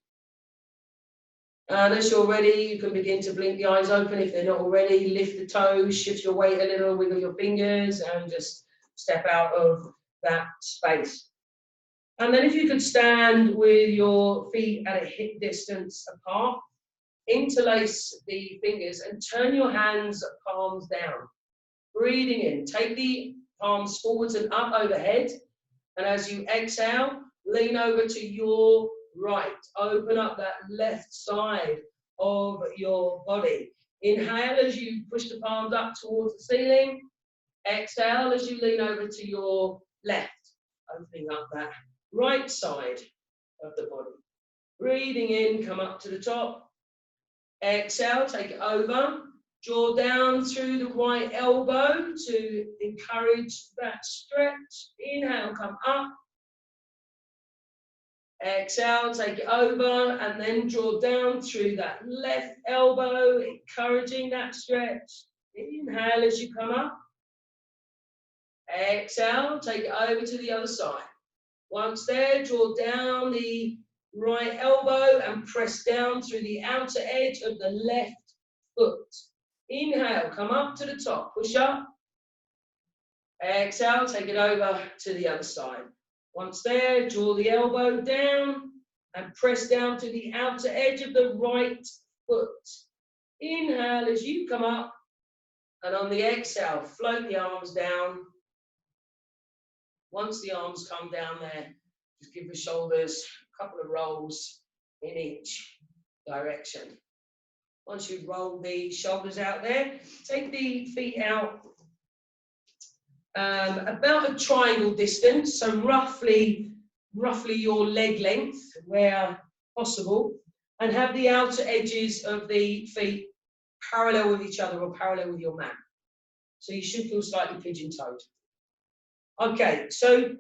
[SPEAKER 2] And as you're ready, you can begin to blink the eyes open if they're not already. Lift the toes, shift your weight a little, wiggle your fingers, and just step out of that space. And then if you could stand with your feet at a hip distance apart, interlace the fingers and turn your hands palms down. Breathing in, take the palms forwards and up overhead. And as you exhale, lean over to your right. Open up that left side of your body. Inhale as you push the palms up towards the ceiling. Exhale as you lean over to your left, opening up that right side of the body. Breathing in, come up to the top. Exhale, take it over. Draw down through the right elbow to encourage that stretch. Inhale, come up. Exhale, take it over, and then draw down through that left elbow, encouraging that stretch. Inhale as you come up. Exhale, take it over to the other side. Once there, draw down the right elbow and press down through the outer edge of the left foot. Inhale, come up to the top, push up. Exhale, take it over to the other side. Once there, draw the elbow down and press down to the outer edge of the right foot. Inhale as you come up, and on the exhale, float the arms down. Once the arms come down there, just give the shoulders a couple of rolls in each direction. Once you've rolled the shoulders out there, take the feet out about a triangle distance, so roughly your leg length where possible, and have the outer edges of the feet parallel with each other or parallel with your mat. So you should feel slightly pigeon-toed. Okay, so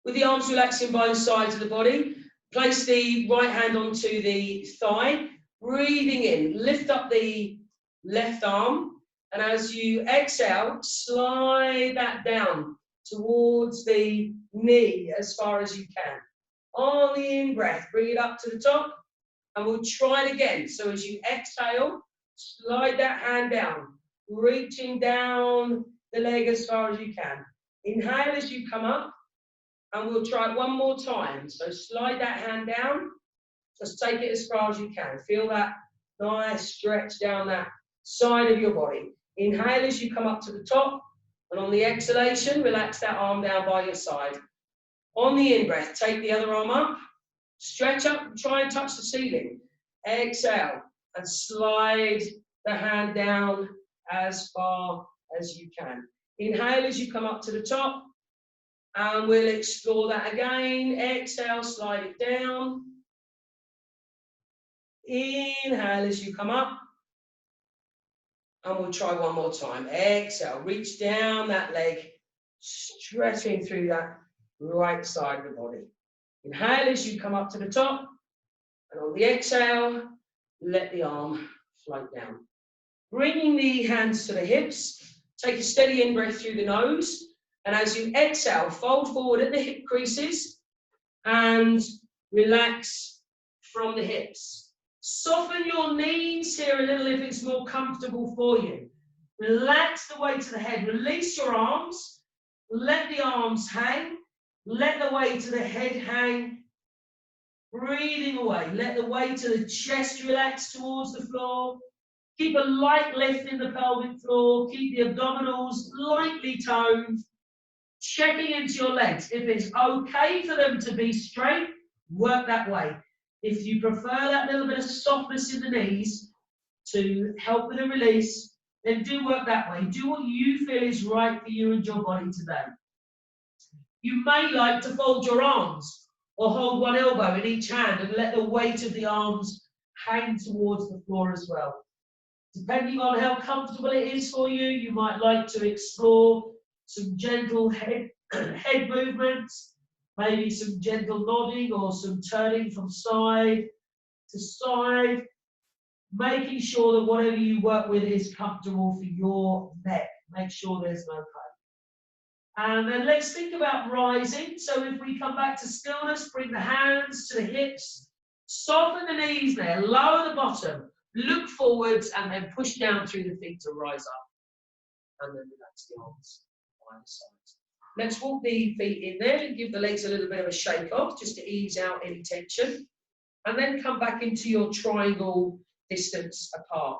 [SPEAKER 2] with the arms relaxing by the sides of the body, place the right hand onto the thigh, breathing in, lift up the left arm, and as you exhale, slide that down towards the knee as far as you can. On the in-breath, bring it up to the top, and we'll try it again. So as you exhale, slide that hand down, reaching down the leg as far as you can. Inhale as you come up, and we'll try it one more time. So slide that hand down, just take it as far as you can. Feel that nice stretch down that side of your body. Inhale as you come up to the top, and on the exhalation, relax that arm down by your side. On the in-breath, take the other arm up, stretch up, and try and touch the ceiling. Exhale, and slide the hand down as far as you can. Inhale as you come up to the top, and we'll explore that again. Exhale, slide it down. Inhale as you come up, and we'll try one more time. Exhale, reach down that leg, stretching through that right side of the body. Inhale as you come up to the top, and on the exhale, let the arm float down. Bringing the hands to the hips, take a steady in-breath through the nose, and as you exhale, fold forward at the hip creases and relax from the hips. Soften your knees here a little if it's more comfortable for you. Relax the weight to the head, release your arms, let the arms hang, let the weight to the head hang, breathing away, let the weight to the chest relax towards the floor. Keep a light lift in the pelvic floor, keep the abdominals lightly toned, checking into your legs. If it's okay for them to be straight, work that way. If you prefer that little bit of softness in the knees to help with the release, then do work that way. Do what you feel is right for you and your body today. You may like to fold your arms or hold one elbow in each hand and let the weight of the arms hang towards the floor as well. Depending on how comfortable it is for you, you might like to explore some gentle head movements, maybe some gentle nodding or some turning from side to side, making sure that whatever you work with is comfortable for your neck. Make sure there's no pain. And then let's think about rising. So if we come back to stillness, bring the hands to the hips, soften the knees there, lower the bottom, look forwards, and then push down through the feet to rise up. And then relax the arms by the sides. Let's walk the feet in there and give the legs a little bit of a shake off just to ease out any tension. And then come back into your triangle distance apart.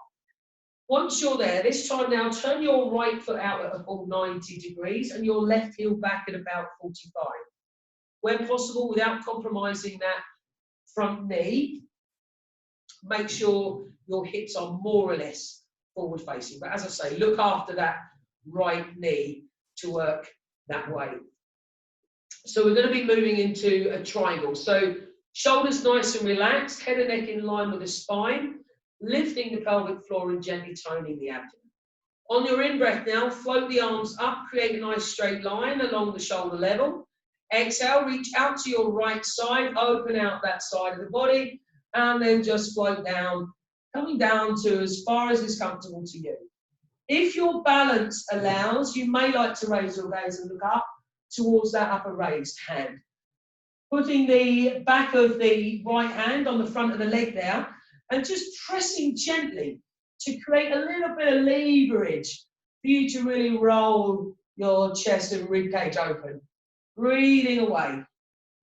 [SPEAKER 2] Once you're there, this time now, turn your right foot out at a full 90 degrees and your left heel back at about 45. Where possible, without compromising that front knee, make sure your hips are more or less forward facing. But as I say, look after that right knee to work that way. So we're going to be moving into a triangle. So shoulders nice and relaxed, head and neck in line with the spine, lifting the pelvic floor and gently toning the abdomen. On your in-breath now, float the arms up, create a nice straight line along the shoulder level. Exhale, reach out to your right side, open out that side of the body, and then just float down, coming down to as far as is comfortable to you. If your balance allows, you may like to raise your gaze and look up towards that upper raised hand. Putting the back of the right hand on the front of the leg there, and just pressing gently to create a little bit of leverage for you to really roll your chest and rib cage open. Breathing away.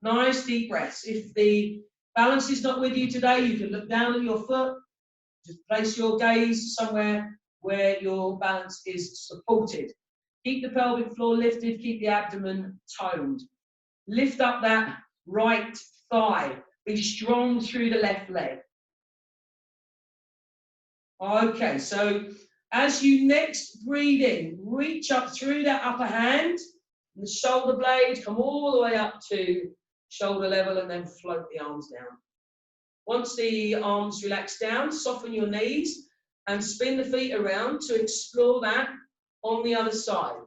[SPEAKER 2] Nice deep breaths. If the balance is not with you today, you can look down at your foot. Just place your gaze somewhere where your balance is supported. Keep the pelvic floor lifted, keep the abdomen toned. Lift up that right thigh. Be strong through the left leg. Okay, so as you next breathe in, reach up through that upper hand, the shoulder blade, come all the way up to shoulder level and then float the arms down. Once the arms relax down, soften your knees and spin the feet around to explore that on the other side.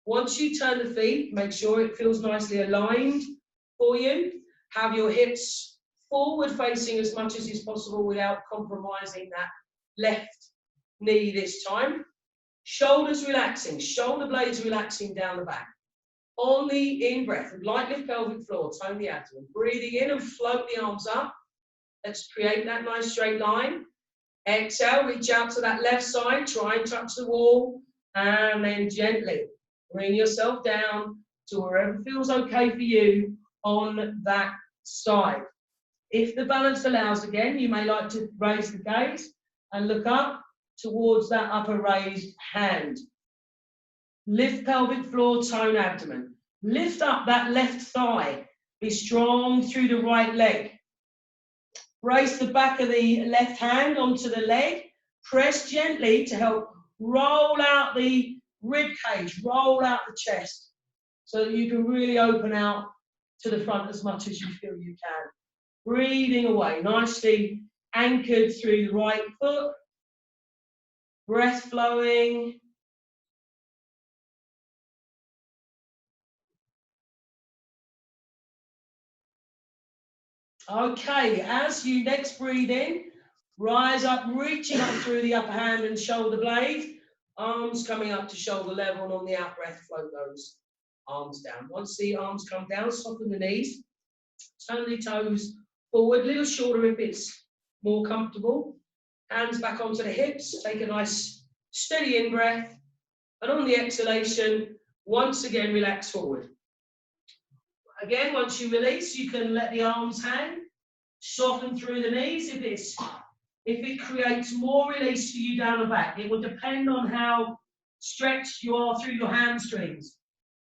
[SPEAKER 2] Once you turn the feet, make sure it feels nicely aligned for you. Have your hips forward facing as much as is possible without compromising that left knee this time. Shoulders relaxing, shoulder blades relaxing down the back. On the in-breath, light lift pelvic floor, tone the abdomen. Breathing in and float the arms up. Let's create that nice straight line. Exhale, reach out to that left side, try and touch the wall, and then gently bring yourself down to wherever feels okay for you on that side. If the balance allows, again, you may like to raise the gaze and look up towards that upper raised hand. Lift pelvic floor, tone abdomen. Lift up that left thigh. Be strong through the right leg. Brace the back of the left hand onto the leg. Press gently to help roll out the rib cage, roll out the chest, so that you can really open out to the front as much as you feel you can. Breathing away, nicely anchored through the right foot. Breath flowing. Okay, as you next breathe in, Rise up, reaching up through the upper hand and shoulder blade. Arms coming up to shoulder level, and on the out breath, float those arms down. Once the arms come down, soften the knees. Turn the toes forward, a little shorter if it's more comfortable. Hands back onto the hips. Take a nice steady in-breath. And on the exhalation, once again, relax forward. Again, once you release, you can let the arms hang. Soften through the knees if it creates more release for you down the back. It will depend on how stretched you are through your hamstrings.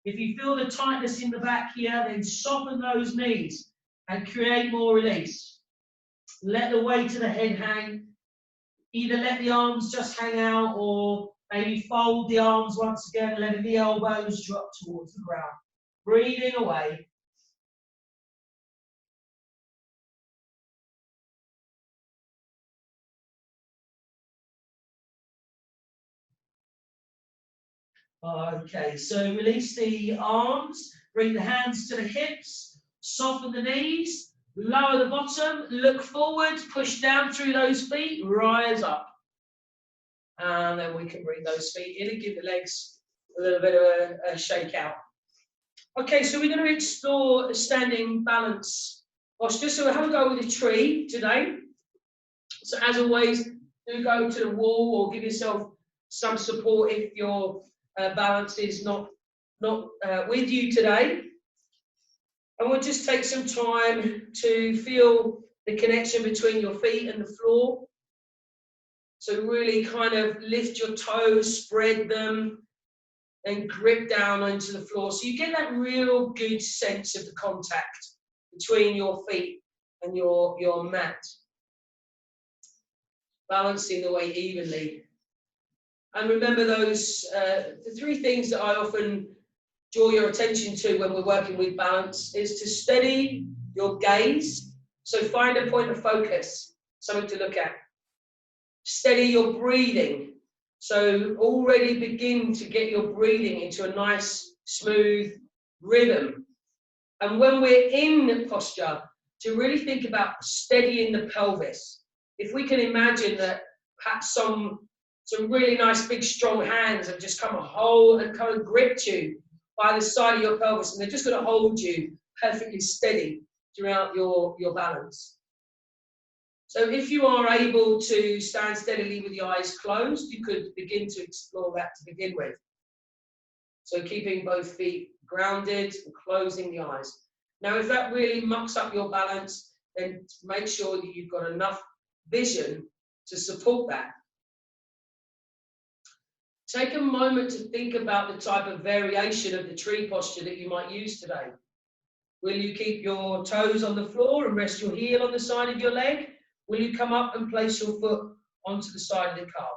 [SPEAKER 2] If you feel the tightness in the back here, then soften those knees and create more release. Let the weight of the head hang. Either let the arms just hang out or maybe fold the arms once again, letting the elbows drop towards the ground. Breathing away. Okay, so release the arms, bring the hands to the hips, soften the knees, lower the bottom, look forward, push down through those feet, rise up. And then we can bring those feet in and give the legs a little bit of a shake out. Okay, so we're going to explore the standing balance posture. So we'll have a go with a tree today. So as always, do go to the wall or give yourself some support if your balance is not with you today. And we'll just take some time to feel the connection between your feet and the floor. So really kind of lift your toes, spread them, and grip down onto the floor. So you get that real good sense of the contact between your feet and your mat. Balancing the weight evenly. And remember those, the three things that I often draw your attention to when we're working with balance is to steady your gaze. So find a point of focus, something to look at. Steady your breathing. So already begin to get your breathing into a nice, smooth rhythm. And when we're in posture, to really think about steadying the pelvis. If we can imagine that perhaps some really nice big strong hands have just come a hold and kind of gripped you by the side of your pelvis, and they're just going to hold you perfectly steady throughout your balance. So if you are able to stand steadily with your eyes closed, you could begin to explore that to begin with. So keeping both feet grounded and closing the eyes. Now, if that really mucks up your balance, then make sure that you've got enough vision to support that. Take a moment to think about the type of variation of the tree posture that you might use today. Will you keep your toes on the floor and rest your heel on the side of your leg? Will you come up and place your foot onto the side of the calf?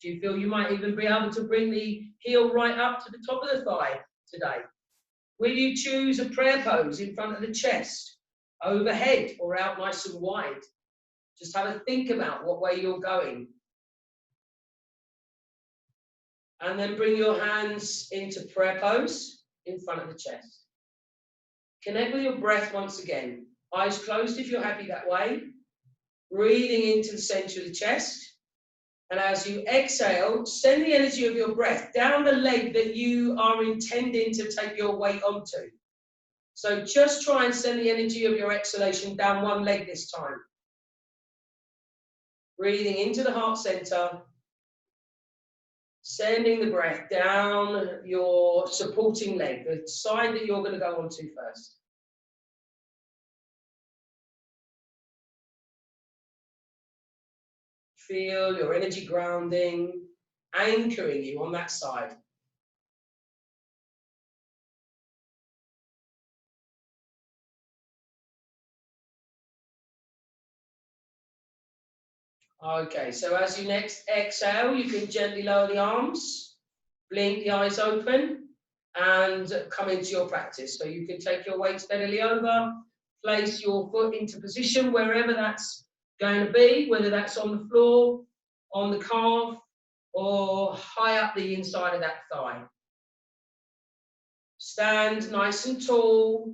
[SPEAKER 2] Do you feel you might even be able to bring the heel right up to the top of the thigh today? Will you choose a prayer pose in front of the chest, overhead or out nice and wide? Just have a think about what way you're going. And then bring your hands into prayer pose in front of the chest. Connect with your breath once again. Eyes closed if you're happy that way. Breathing into the center of the chest. And as you exhale, send the energy of your breath down the leg that you are intending to take your weight onto. So just try and send the energy of your exhalation down one leg this time. Breathing into the heart center. Sending the breath down your supporting leg, the side that you're going to go onto first. Feel your energy grounding, anchoring you on that side. Okay, so as you next exhale, you can gently lower the arms, blink the eyes open, and come into your practice. So you can take your weight steadily over, place your foot into position wherever that's going to be, whether that's on the floor, on the calf, or high up the inside of that thigh. Stand nice and tall.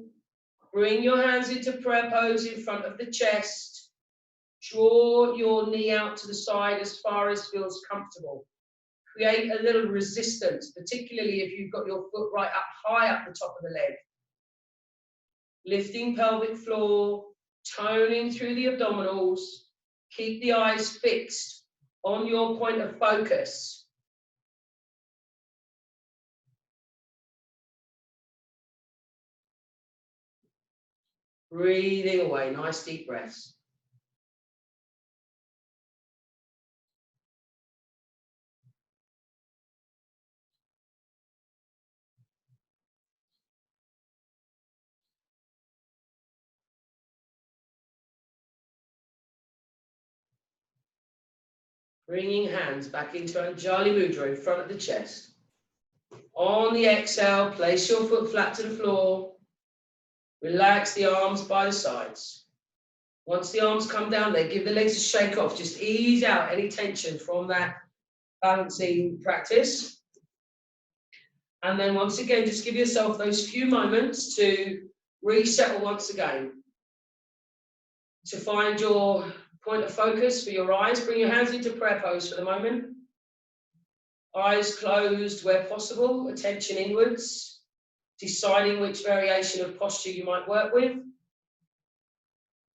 [SPEAKER 2] Bring your hands into prayer pose in front of the chest. Draw your knee out to the side as far as feels comfortable. Create a little resistance, particularly if you've got your foot right up high up the top of the leg. Lifting pelvic floor, toning through the abdominals. Keep the eyes fixed on your point of focus. Breathing away, nice deep breaths. Bringing hands back into Anjali Mudra in front of the chest. On the exhale, place your foot flat to the floor. Relax the arms by the sides. Once the arms come down there, give the legs a shake off. Just ease out any tension from that balancing practice. And then once again, just give yourself those few moments to resettle once again. To find your point of focus for your eyes, bring your hands into prayer pose for the moment. Eyes closed where possible, attention inwards, deciding which variation of posture you might work with.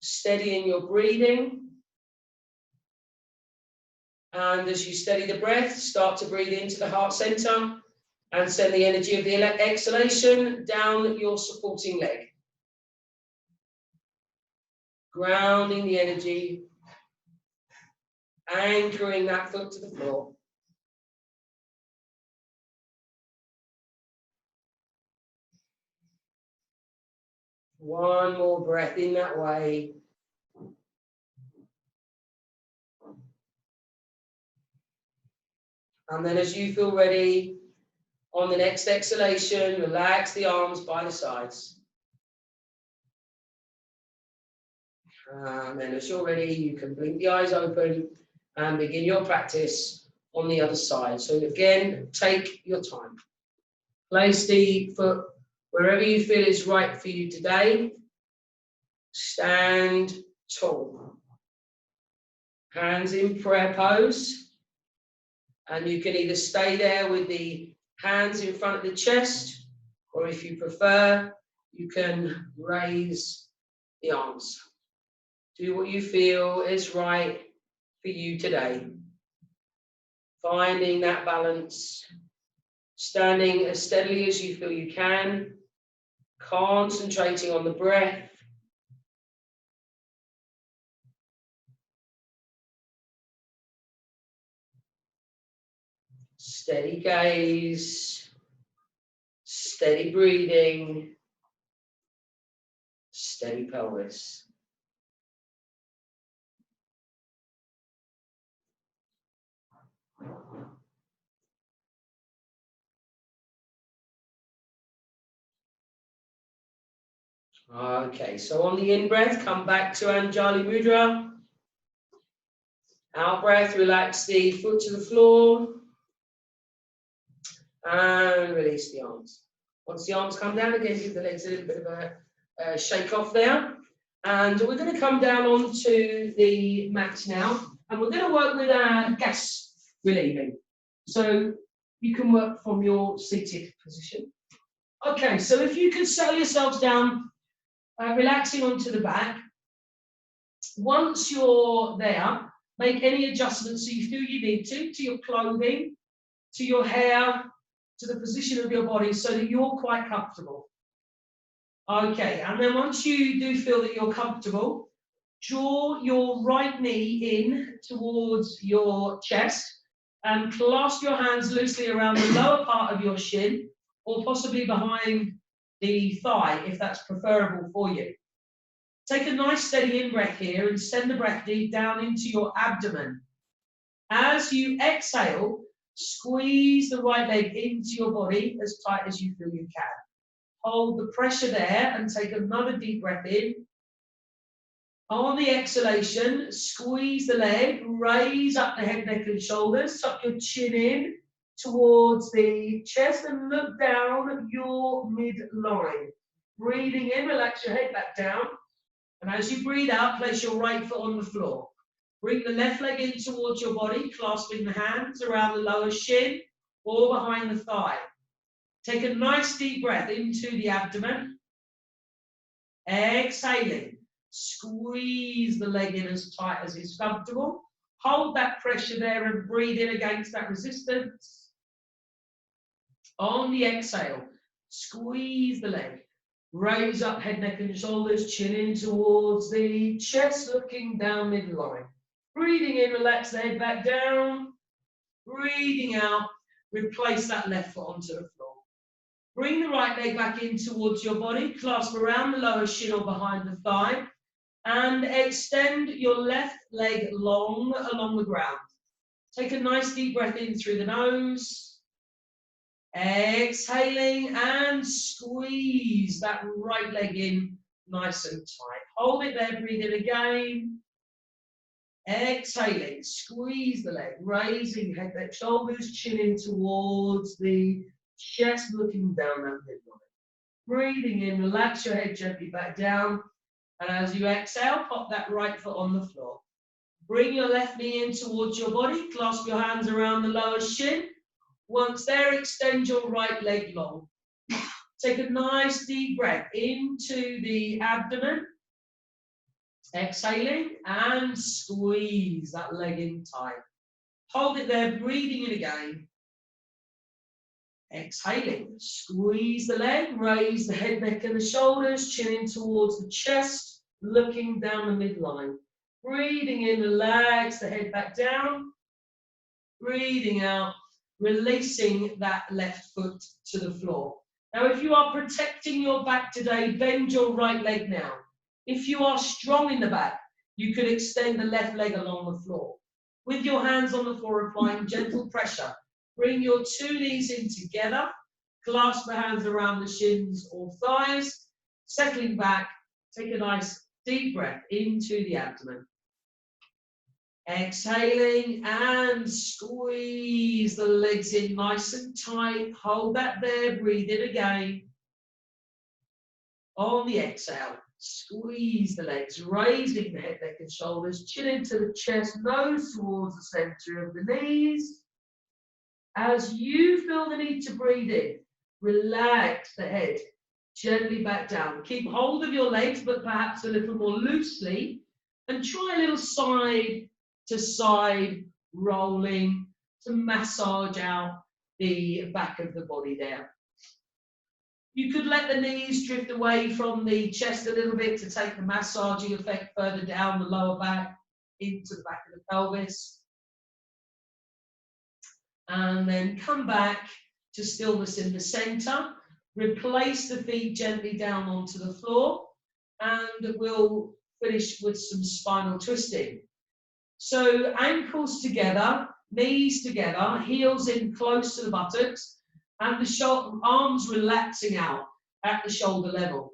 [SPEAKER 2] Steadying your breathing. And as you steady the breath, start to breathe into the heart center and send the energy of the exhalation down your supporting leg. Grounding the energy, anchoring that foot to the floor. One more breath in that way. And then as you feel ready, on the next exhalation, relax the arms by the sides. And then as you're ready, you can blink the eyes open and begin your practice on the other side. So again, take your time. Place the foot wherever you feel is right for you today. Stand tall. Hands in prayer pose. And you can either stay there with the hands in front of the chest, or if you prefer, you can raise the arms. Do what you feel is right for you today. Finding that balance, standing as steadily as you feel you can, concentrating on the breath. Steady gaze, steady breathing, steady pelvis. Okay, so on the in-breath, come back to Anjali Mudra. Out-breath, relax the foot to the floor. And release the arms. Once the arms come down, again, give the legs a little bit of a shake off there. And we're going to come down onto the mat now. And we're going to work with our gas relieving. So you can work from your seated position. Okay, so if you can settle yourselves down, relaxing onto the back. Once you're there, make any adjustments so you feel you need to your clothing, to your hair, to the position of your body so that you're quite comfortable. Okay, and then once you do feel that you're comfortable, draw your right knee in towards your chest and clasp your hands loosely around the lower part of your shin or possibly behind the thigh if that's preferable for you. Take a nice steady in-breath here and send the breath deep down into your abdomen. As you exhale, squeeze the right leg into your body as tight as you feel you can. Hold the pressure there and take another deep breath in. On the exhalation, squeeze the leg, raise up the head, neck and shoulders, tuck your chin in towards the chest and look down your midline. Breathing in, relax your head back down. And as you breathe out, place your right foot on the floor. Bring the left leg in towards your body, clasping the hands around the lower shin or behind the thigh. Take a nice deep breath into the abdomen. Exhaling. Squeeze the leg in as tight as is comfortable. Hold that pressure there and breathe in against that resistance. On the exhale, squeeze the leg. Raise up head, neck and shoulders, chin in towards the chest, looking down midline. Breathing in, relax the head back down. Breathing out, replace that left foot onto the floor. Bring the right leg back in towards your body, clasp around the lower shin or behind the thigh, and extend your left leg long along the ground. Take a nice deep breath in through the nose. Exhaling and squeeze that right leg in nice and tight. Hold it there, breathe in again. Exhaling, squeeze the leg, raising head, neck, shoulders, chin in towards the chest, looking down that midline. Breathing in, relax your head gently back down. And as you exhale, pop that right foot on the floor. Bring your left knee in towards your body, clasp your hands around the lower shin. Once there, extend your right leg long. Take a nice deep breath into the abdomen. Exhaling and squeeze that leg in tight. Hold it there, breathing in again. Exhaling, squeeze the leg, raise the head, neck and the shoulders, chin in towards the chest, looking down the midline. Breathing in, relax the head back down. Breathing out, releasing that left foot to the floor. Now, if you are protecting your back today, bend your right leg now. If you are strong in the back, you could extend the left leg along the floor. With your hands on the floor, applying gentle pressure, bring your two knees in together, clasp the hands around the shins or thighs, settling back, take a nice deep breath into the abdomen. Exhaling and squeeze the legs in nice and tight. Hold that there, breathe in again. On the exhale, squeeze the legs, raising the head, neck and shoulders, chin into the chest, nose towards the center of the knees. As you feel the need to breathe in, relax the head gently back down. Keep hold of your legs, but perhaps a little more loosely, and try a little side to side rolling to massage out the back of the body there. You could let the knees drift away from the chest a little bit to take the massaging effect further down the lower back into the back of the pelvis. And then come back to stillness in the center. Replace the feet gently down onto the floor, and we'll finish with some spinal twisting. So ankles together, knees together, heels in close to the buttocks, and the arms relaxing out at the shoulder level.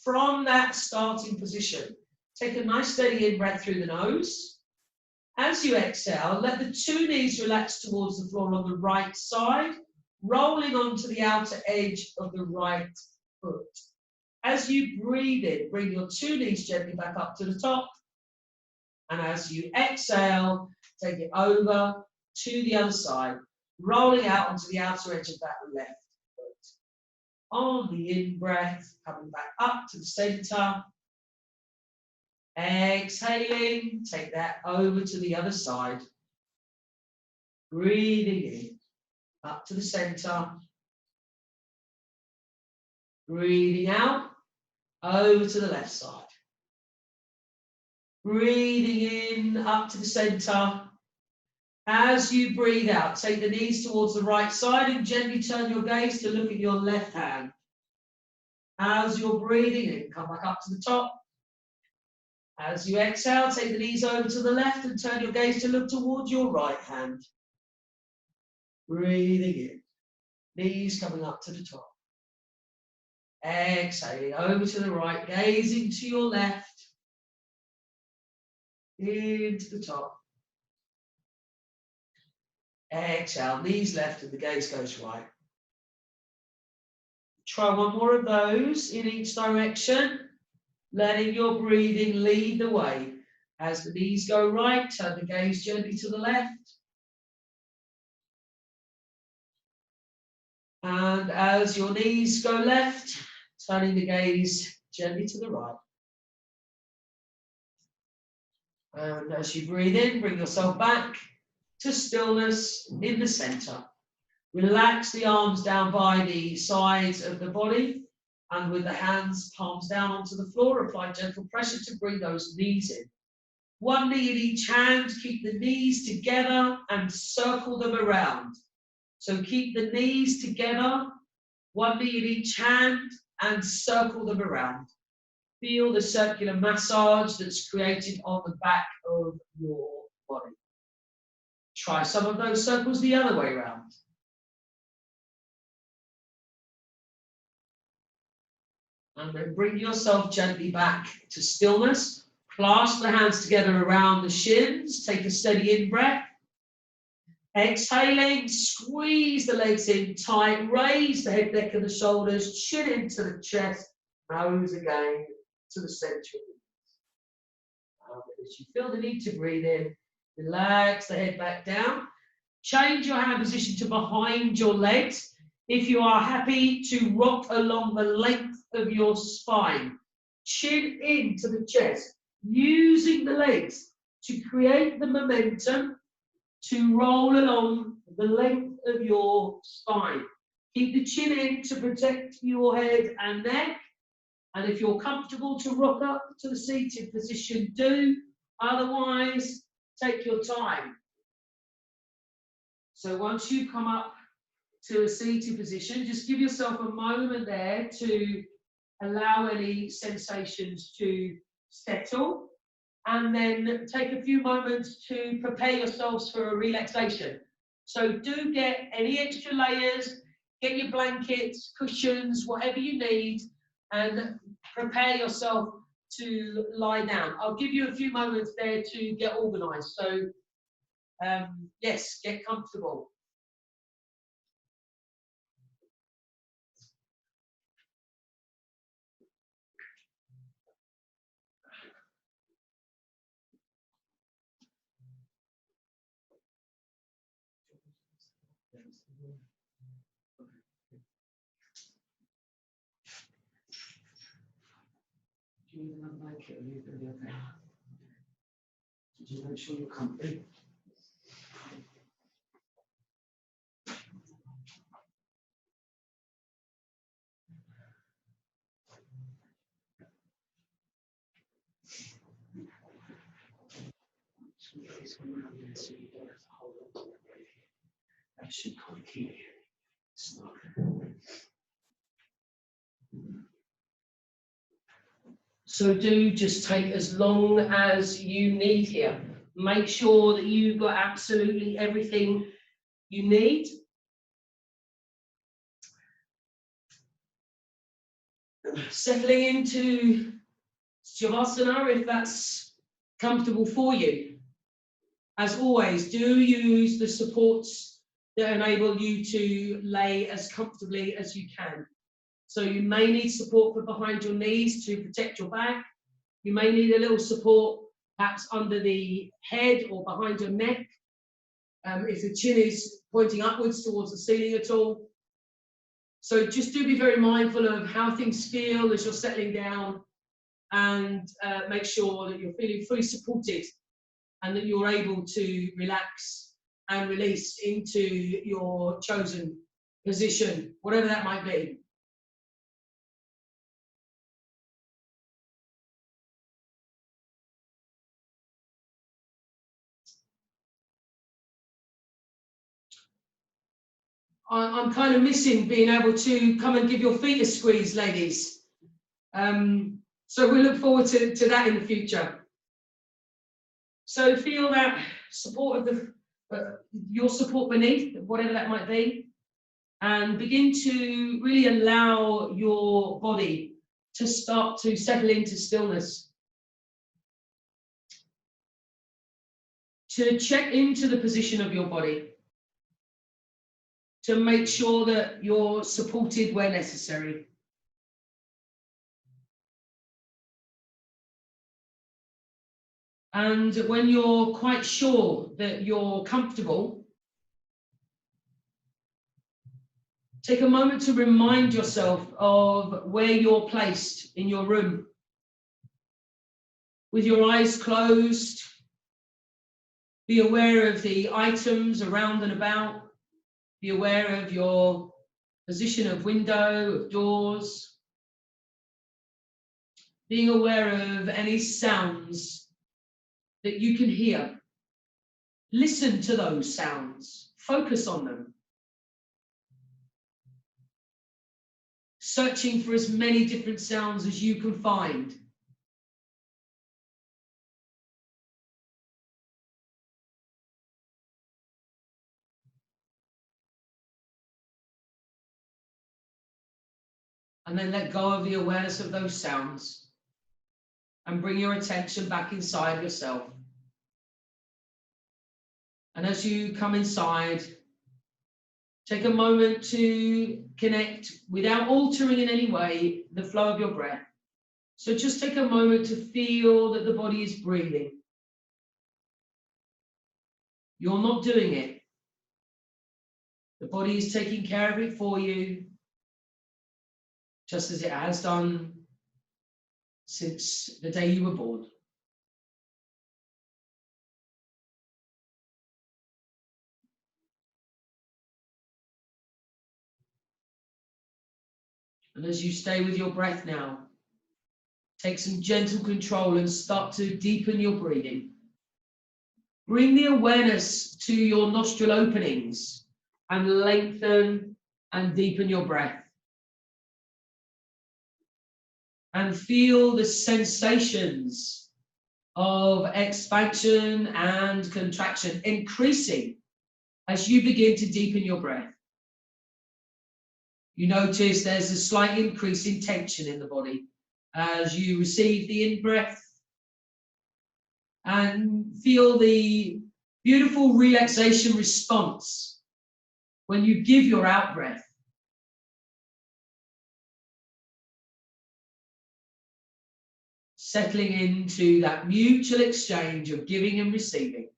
[SPEAKER 2] From that starting position, take a nice steady in-breath through the nose. As you exhale, let the two knees relax towards the floor on the right side, rolling onto the outer edge of the right foot. As you breathe in, bring your two knees gently back up to the top. And as you exhale, take it over to the other side, rolling out onto the outer edge of that left foot. On the in-breath, coming back up to the center. Exhaling, take that over to the other side. Breathing in, up to the center. Breathing out, over to the left side. Breathing in, up to the center. As you breathe out, take the knees towards the right side and gently turn your gaze to look at your left hand. As you're breathing in, come back up to the top. As you exhale, take the knees over to the left and turn your gaze to look towards your right hand. Breathing in, knees coming up to the top. Exhaling over to the right, gazing to your left. Into the top. Exhale, knees left and the gaze goes right. Try one more of those in each direction, letting your breathing lead the way As the knees go right, turn the gaze gently to the left. And as your knees go left, turning the gaze gently to the right. And as you breathe in, bring yourself back to stillness in the center. Relax the arms down by the sides of the body, and with the hands, palms down onto the floor, apply gentle pressure to bring those knees in. One knee in each hand, keep the knees together and circle them around. So keep the knees together, one knee in each hand, and circle them around. Feel the circular massage that's created on the back of your body. Try some of those circles the other way around. And then bring yourself gently back to stillness. Clasp the hands together around the shins. Take a steady in-breath. Exhaling, squeeze the legs in tight. Raise the head, neck and the shoulders. Chin into the chest. Nose again to the center of the knees. As you feel the need to breathe in, relax the head back down. Change your hand position to behind your legs. If you are happy to rock along the length of your spine, chin into the chest, using the legs to create the momentum to roll along the length of your spine. Keep the chin in to protect your head and neck. And if you're comfortable to rock up to the seated position, do. Otherwise, take your time. So once you come up to a seated position, just give yourself a moment there to allow any sensations to settle, and then take a few moments to prepare yourselves for a relaxation. So do get any extra layers, get your blankets, cushions, whatever you need, and prepare yourself to lie down. I'll give you a few moments there to get organized. So yes, get comfortable. Do you not like it? Are you going to be okay? Did you make sure you're comfy? That should kind of keep you snug. So do just take as long as you need here. Make sure that you've got absolutely everything you need. Settling into Shavasana if that's comfortable for you. As always, do use the supports that enable you to lay as comfortably as you can. So you may need support for behind your knees to protect your back. You may need a little support perhaps under the head or behind your neck. If the chin is pointing upwards towards the ceiling at all. So just do be very mindful of how things feel as you're settling down, and make sure that you're feeling fully supported and that you're able to relax and release into your chosen position, whatever that might be. I'm kind of missing being able to come and give your feet a squeeze, ladies. So we look forward to that in the future. So feel that support of the your support beneath, whatever that might be, and begin to really allow your body to start to settle into stillness. To check into the position of your body, to make sure that you're supported where necessary. And when you're quite sure that you're comfortable, take a moment to remind yourself of where you're placed in your room. With your eyes closed, be aware of the items around and about. Be aware of your position of window, of doors. Being aware of any sounds that you can hear. Listen to those sounds. Focus on them. Searching for as many different sounds as you can find. And then let go of the awareness of those sounds and bring your attention back inside yourself. And as you come inside, take a moment to connect without altering in any way the flow of your breath. So just take a moment to feel that the body is breathing. You're not doing it. The body is taking care of it for you, just as it has done since the day you were born. And as you stay with your breath now, take some gentle control and start to deepen your breathing. Bring the awareness to your nostril openings and lengthen and deepen your breath. And feel the sensations of expansion and contraction increasing as you begin to deepen your breath. You notice there's a slight increase in tension in the body as you receive the in-breath and feel the beautiful relaxation response when you give your out-breath. Settling into that mutual exchange of giving and receiving.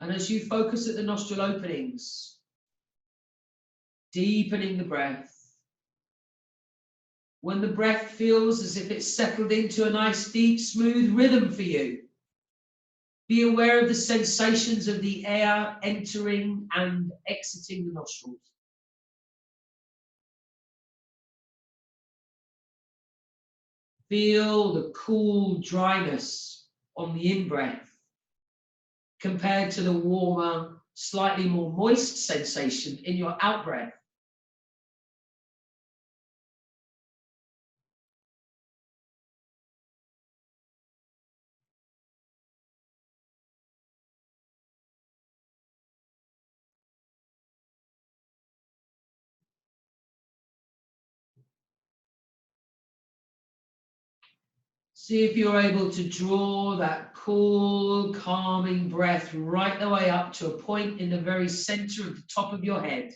[SPEAKER 2] And as you focus at the nostril openings, deepening the breath, when the breath feels as if it's settled into a nice, deep, smooth rhythm for you, be aware of the sensations of the air entering and exiting the nostrils. Feel the cool dryness on the in-breath compared to the warmer, slightly more moist sensation in your out-breath. See if you're able to draw that cool, calming breath right the way up to a point in the very center of the top of your head.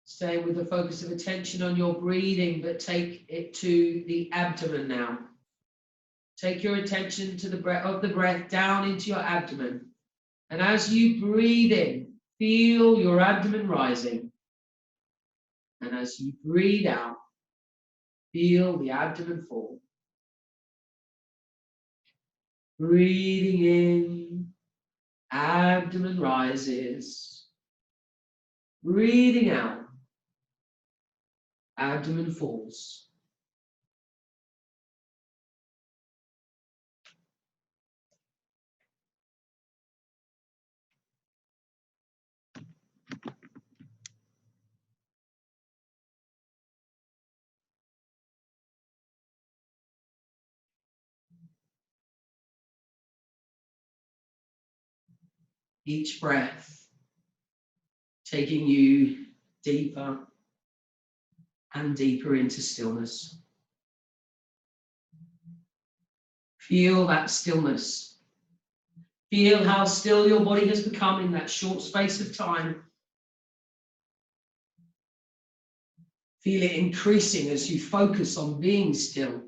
[SPEAKER 2] Stay with the focus of attention on your breathing, but take it to the abdomen now. Take your attention to the breath down into your abdomen. And as you breathe in, feel your abdomen rising. And as you breathe out, feel the abdomen fall. Breathing in, abdomen rises. Breathing out, abdomen falls. Each breath taking you deeper and deeper into stillness. Feel that stillness. Feel how still your body has become in that short space of time. Feel it increasing as you focus on being still.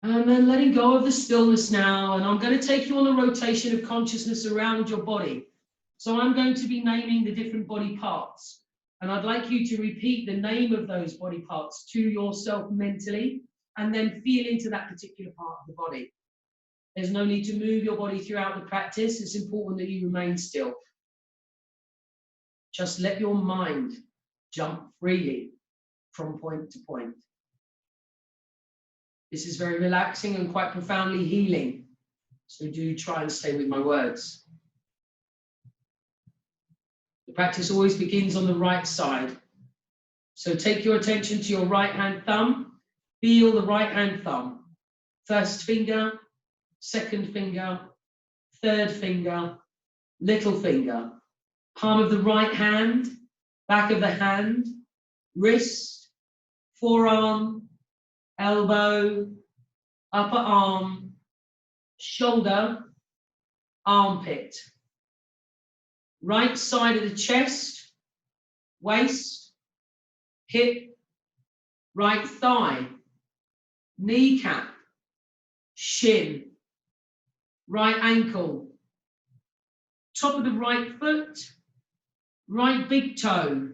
[SPEAKER 2] And then letting go of the stillness now. And I'm going to take you on a rotation of consciousness around your body. So I'm going to be naming the different body parts. And I'd like you to repeat the name of those body parts to yourself mentally, and then feel into that particular part of the body. There's no need to move your body throughout the practice. It's important that you remain still. Just let your mind jump freely from point to point. This is very relaxing and quite profoundly healing. So do try and stay with my words. The practice always begins on the right side. So take your attention to your right hand thumb. Feel the right hand thumb. First finger, second finger, third finger, little finger. Palm of the right hand, back of the hand, wrist, forearm, elbow, upper arm, shoulder, armpit. Right side of the chest, waist, hip, right thigh, kneecap, shin, right ankle, top of the right foot, right big toe,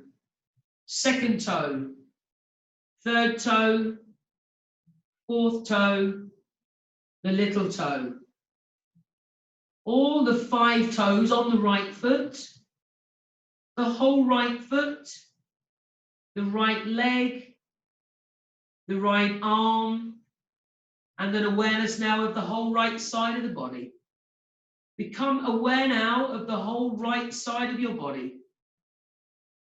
[SPEAKER 2] second toe, third toe, fourth toe, the little toe. All the 5 toes on the right foot, the whole right foot, the right leg, the right arm, and then awareness now of the whole right side of the body. Become aware now of the whole right side of your body,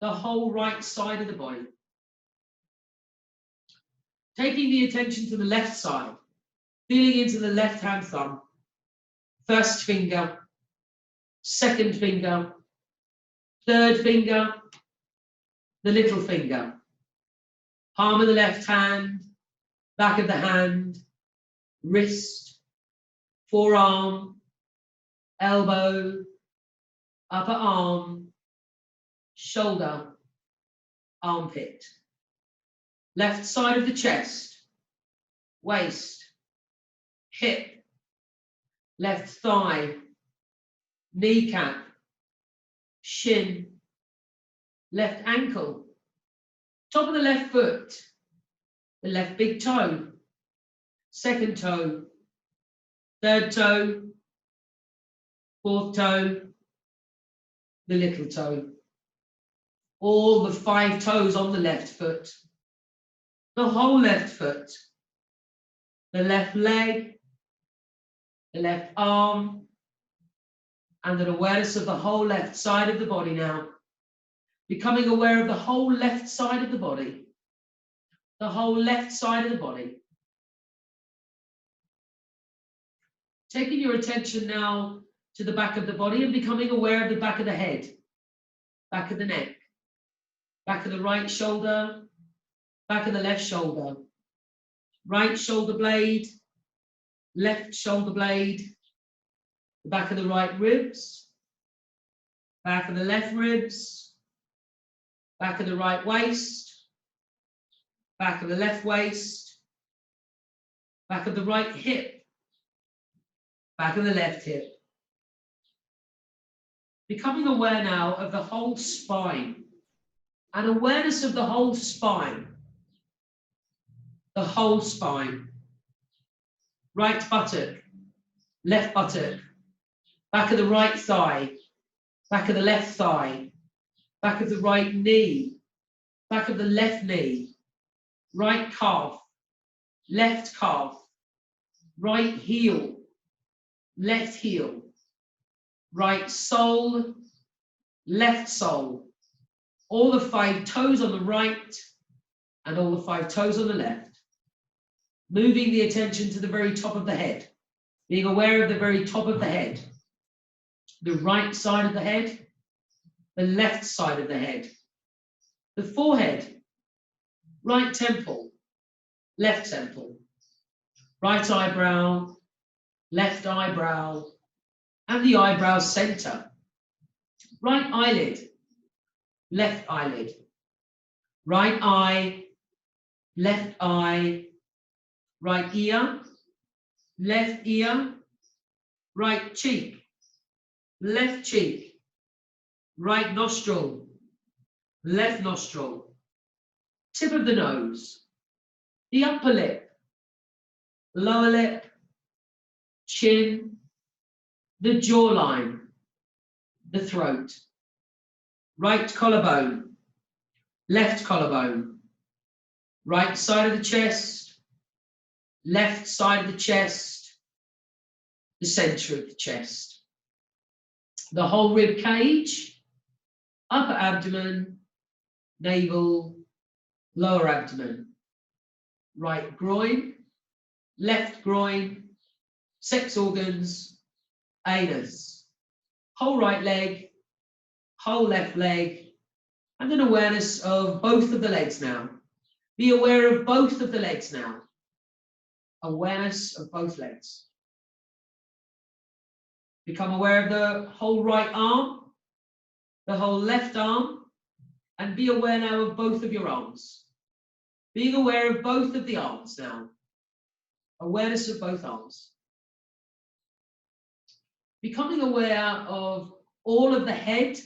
[SPEAKER 2] the whole right side of the body. Taking the attention to the left side, feeling into the left hand thumb, first finger, second finger, third finger, the little finger, palm of the left hand, back of the hand, wrist, forearm, elbow, upper arm, shoulder, armpit. Left side of the chest, waist, hip, left thigh, kneecap, shin, left ankle, top of the left foot, the left big toe, second toe, third toe, fourth toe, the little toe. All the 5 toes on the left foot, the whole left foot, the left leg, the left arm, and an awareness of the whole left side of the body now. Becoming aware of the whole left side of the body, the whole left side of the body. Taking your attention now to the back of the body and becoming aware of the back of the head, back of the neck, back of the right shoulder, back of the left shoulder, right shoulder blade, left shoulder blade, the back of the right ribs, back of the left ribs, back of the right waist, back of the left waist, back of the right hip, back of the left hip. Becoming aware now of the whole spine, and awareness of the whole spine. The whole spine. Right buttock, left buttock, back of the right thigh, back of the left thigh, back of the right knee, back of the left knee, right calf, left calf, right heel, left heel, right sole, left sole. All the 5 toes on the right and all the 5 toes on the left. moving the attention to the very top of the head, being aware of the very top of the head, the right side of the head, the left side of the head, the forehead, right temple, left temple, right eyebrow, left eyebrow, and the eyebrow center, right eyelid, left eyelid, right eye, left eye, right ear, left ear, right cheek, left cheek, right nostril, left nostril, tip of the nose, the upper lip, lower lip, chin, the jawline, the throat, right collarbone, left collarbone, right side of the chest, left side of the chest, the center of the chest, the whole rib cage, upper abdomen, navel, lower abdomen, right groin, left groin, sex organs, anus, whole right leg, whole left leg, and an awareness of both of the legs now. Be aware of both of the legs now. Awareness of both legs. Become aware of the whole right arm, the whole left arm, and be aware now of both of your arms. Being aware of both of the arms now. Awareness of both arms. Becoming aware of all of the head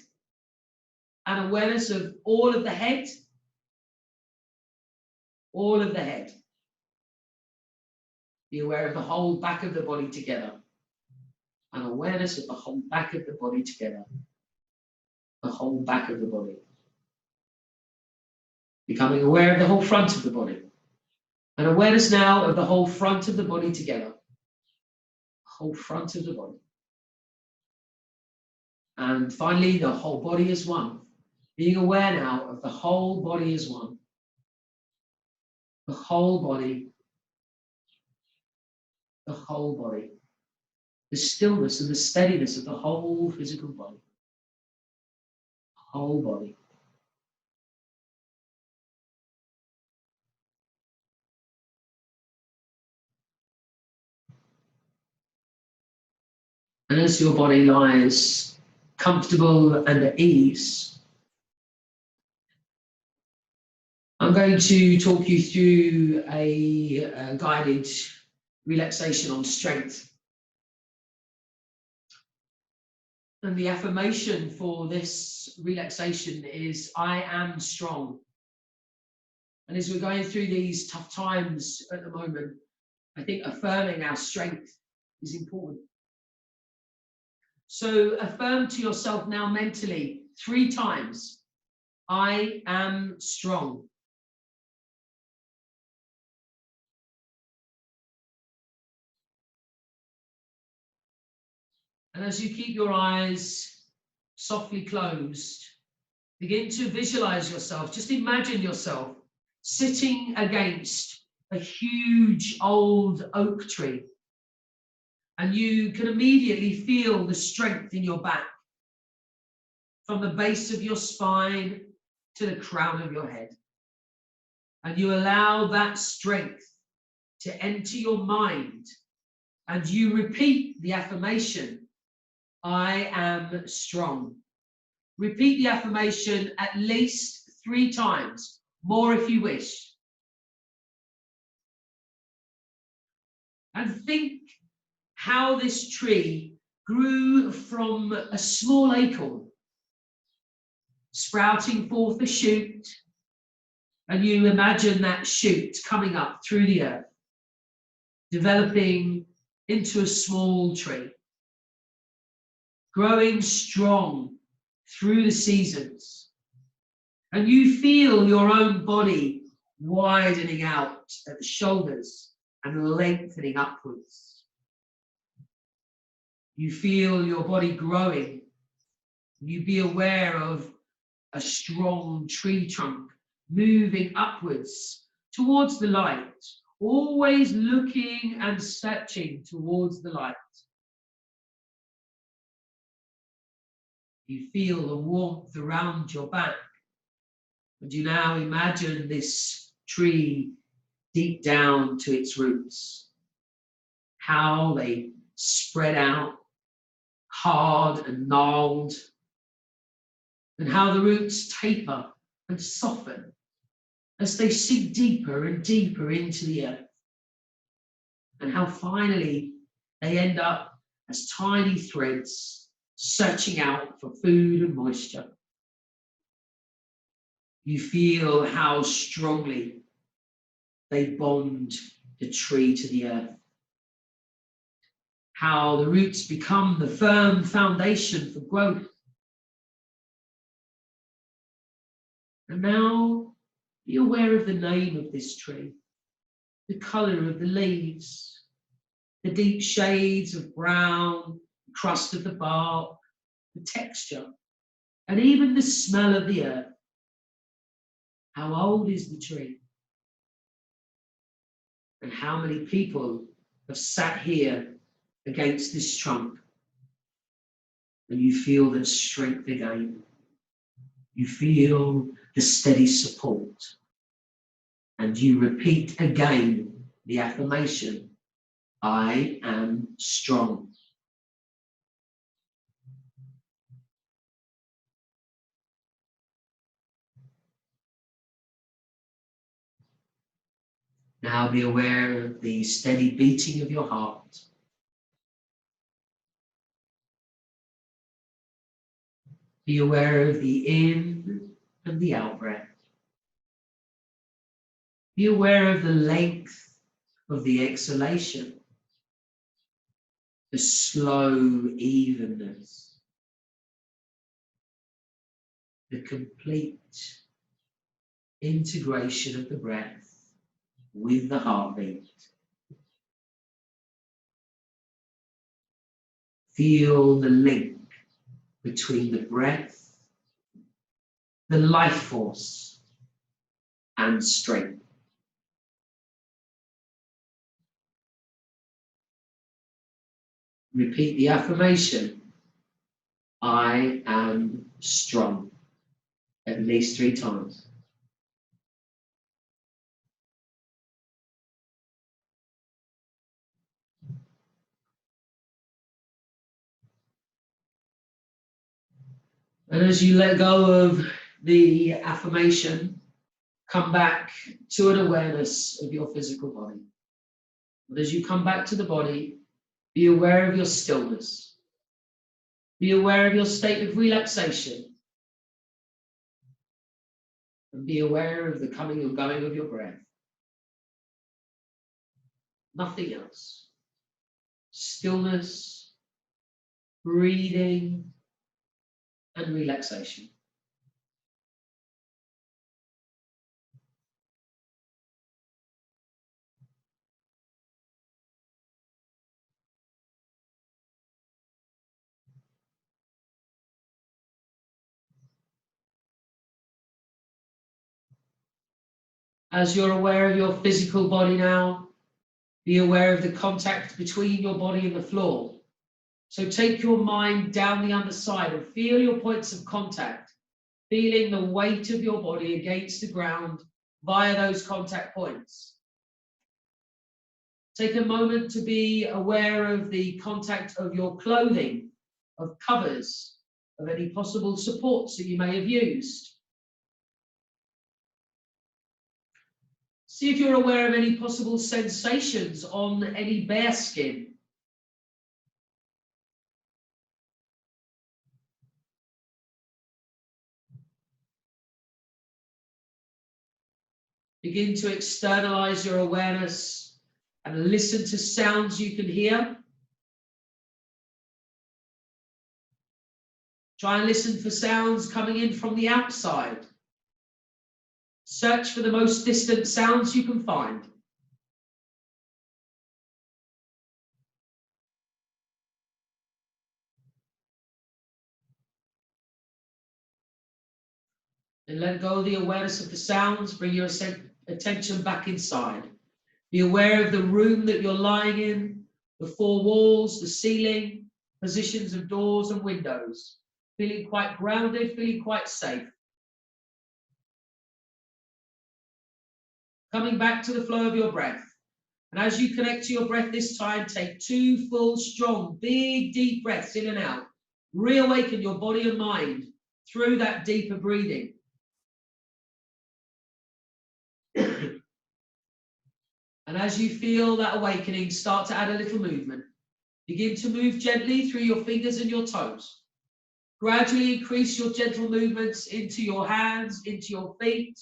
[SPEAKER 2] and awareness of all of the head. All of the head. Be aware of the whole back of the body together. And awareness of the whole back of the body together. The whole back of the body. Becoming aware of the whole front of the body. And awareness now of the whole front of the body together. Whole front of the body. And finally, the whole body is one. Being aware now of the whole body as one. The whole body. The whole body. The stillness and the steadiness of the whole physical body. Whole body. And as your body lies comfortable and at ease, I'm going to talk you through a guided relaxation on strength. And the affirmation for this relaxation is, I am strong. And as we're going through these tough times at the moment, I think affirming our strength is important. So affirm to yourself now mentally 3 times, I am strong. And as you keep your eyes softly closed, begin to visualize yourself. Just imagine yourself sitting against a huge old oak tree. And you can immediately feel the strength in your back, from the base of your spine to the crown of your head. And you allow that strength to enter your mind, and you repeat the affirmation, I am strong. Repeat the affirmation at least 3 times, more if you wish. And think how this tree grew from a small acorn, sprouting forth a shoot, and you imagine that shoot coming up through the earth, developing into a small tree, growing strong through the seasons. And you feel your own body widening out at the shoulders and lengthening upwards. You feel your body growing. You be aware of a strong tree trunk moving upwards towards the light, always looking and stretching towards the light. You feel the warmth around your back. And you now imagine this tree deep down to its roots, how they spread out, hard and gnarled, and how the roots taper and soften as they sink deeper and deeper into the earth, and how finally they end up as tiny threads searching out for food and moisture. You feel how strongly they bond the tree to the earth, how the roots become the firm foundation for growth. And now be aware of the name of this tree, the colour of the leaves, the deep shades of brown, the crust of the bark, the texture, and even the smell of the earth. How old is the tree? And how many people have sat here against this trunk? And you feel that strength again. You feel the steady support. And you repeat again the affirmation, I am strong. Now be aware of the steady beating of your heart. Be aware of the in and the out breath. Be aware of the length of the exhalation, the slow evenness, the complete integration of the breath with the heartbeat. Feel the link between the breath, the life force, and strength. Repeat the affirmation, I am strong, at least 3 times. And as you let go of the affirmation, come back to an awareness of your physical body. But as you come back to the body, be aware of your stillness. Be aware of your state of relaxation. And be aware of the coming and going of your breath. Nothing else. Stillness, breathing, and relaxation. As you're aware of your physical body now, be aware of the contact between your body and the floor. So take your mind down the underside and feel your points of contact, feeling the weight of your body against the ground via those contact points. Take a moment to be aware of the contact of your clothing, of covers, of any possible supports that you may have used. See if you're aware of any possible sensations on any bare skin. Begin to externalize your awareness and listen to sounds you can hear. Try and listen for sounds coming in from the outside. Search for the most distant sounds you can find. And let go of the awareness of the sounds. Bring your attention back inside. Be aware of the room that you're lying in, the four walls, the ceiling, positions of doors and windows. Feeling quite grounded, feeling quite safe. Coming back to the flow of your breath. And as you connect to your breath this time, take 2 full, strong, big, deep breaths in and out. Reawaken your body and mind through that deeper breathing. And as you feel that awakening, start to add a little movement. Begin to move gently through your fingers and your toes. Gradually increase your gentle movements into your hands, into your feet.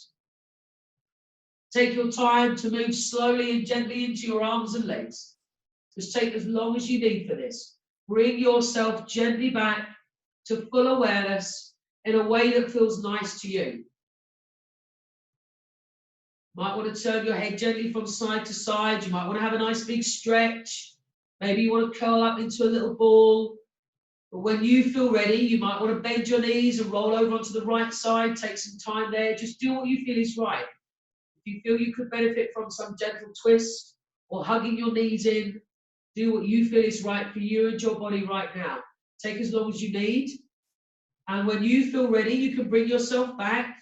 [SPEAKER 2] Take your time to move slowly and gently into your arms and legs. Just take as long as you need for this. Bring yourself gently back to full awareness in a way that feels nice to you. Might want to turn your head gently from side to side. You might want to have a nice big stretch. Maybe you want to curl up into a little ball. But when you feel ready, you might want to bend your knees and roll over onto the right side. Take some time there. Just do what you feel is right. If you feel you could benefit from some gentle twist or hugging your knees in, do what you feel is right for you and your body right now. Take as long as you need. And when you feel ready, you can bring yourself back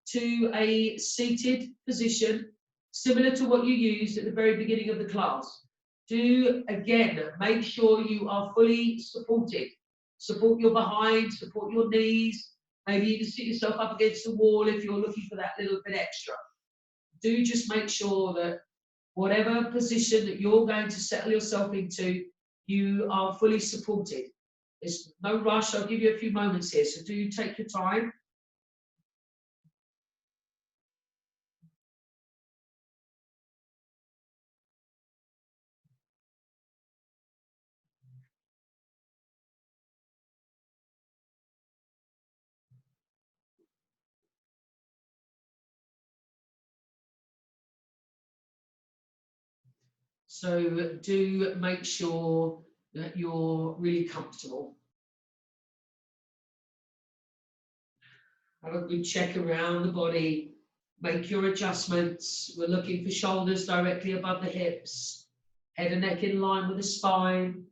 [SPEAKER 2] to a seated position, similar to what you used at the very beginning of the class. Do, again, make sure you are fully supported. Support your behind, support your knees. Maybe you can sit yourself up against the wall if you're looking for that little bit extra. Do just make sure that whatever position that you're going to settle yourself into, you are fully supported. There's no rush. I'll give you a few moments here, so do take your time. So do make sure that you're really comfortable. Have a good check around the body. Make your adjustments. We're looking for shoulders directly above the hips, head and neck in line with the spine,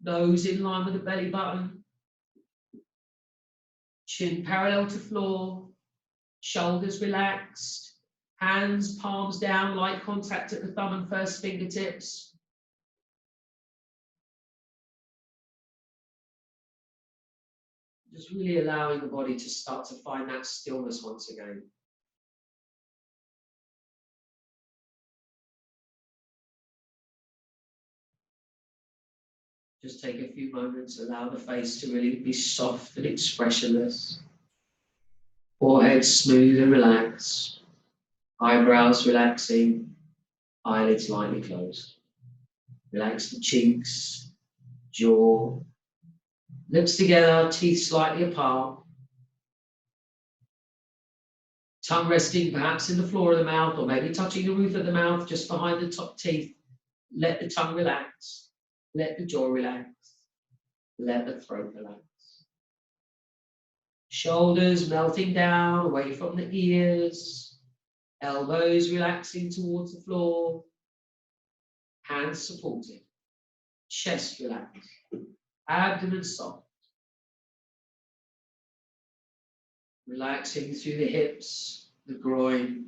[SPEAKER 2] nose in line with the belly button, chin parallel to floor, shoulders relaxed, hands, palms down, light contact at the thumb and first fingertips. Just really allowing the body to start to find that stillness once again. Just take a few moments, allow the face to really be soft and expressionless. Forehead smooth and relaxed. Eyebrows relaxing. Eyelids lightly closed. Relax the cheeks, jaw. Lips together, teeth slightly apart. Tongue resting perhaps in the floor of the mouth or maybe touching the roof of the mouth just behind the top teeth. Let the tongue relax. Let the jaw relax. Let the throat relax. Shoulders melting down away from the ears. Elbows relaxing towards the floor. Hands supported. Chest relaxed. Abdomen soft. Relaxing through the hips, the groin.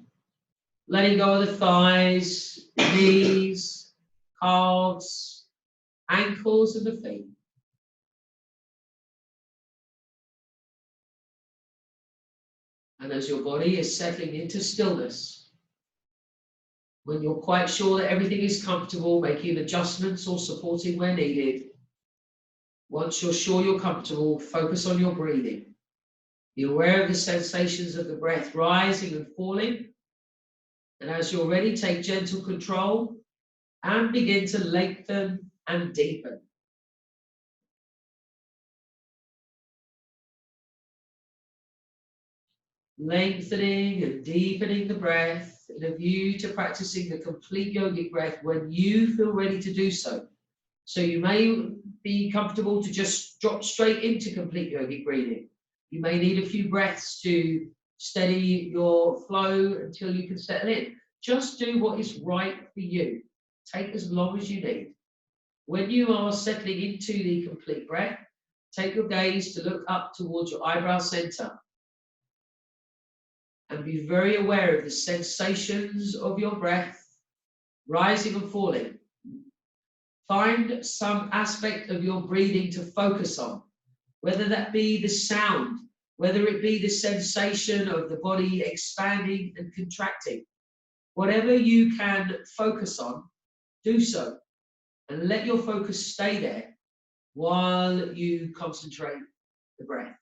[SPEAKER 2] Letting go of the thighs, knees, calves, ankles and the feet. And as your body is settling into stillness, when you're quite sure that everything is comfortable, making adjustments or supporting where needed, once you're sure you're comfortable, focus on your breathing. Be aware of the sensations of the breath rising and falling. And as you're ready, take gentle control and begin to lengthen and deepen. Lengthening and deepening the breath in a view to practicing the complete yogic breath when you feel ready to do so. So you may be comfortable to just drop straight into complete yogic breathing. You may need a few breaths to steady your flow until you can settle in. Just do what is right for you. Take as long as you need. When you are settling into the complete breath, take your gaze to look up towards your eyebrow center and be very aware of the sensations of your breath rising and falling. Find some aspect of your breathing to focus on, whether that be the sound, whether it be the sensation of the body expanding and contracting. Whatever you can focus on, do so, and let your focus stay there while you concentrate the breath.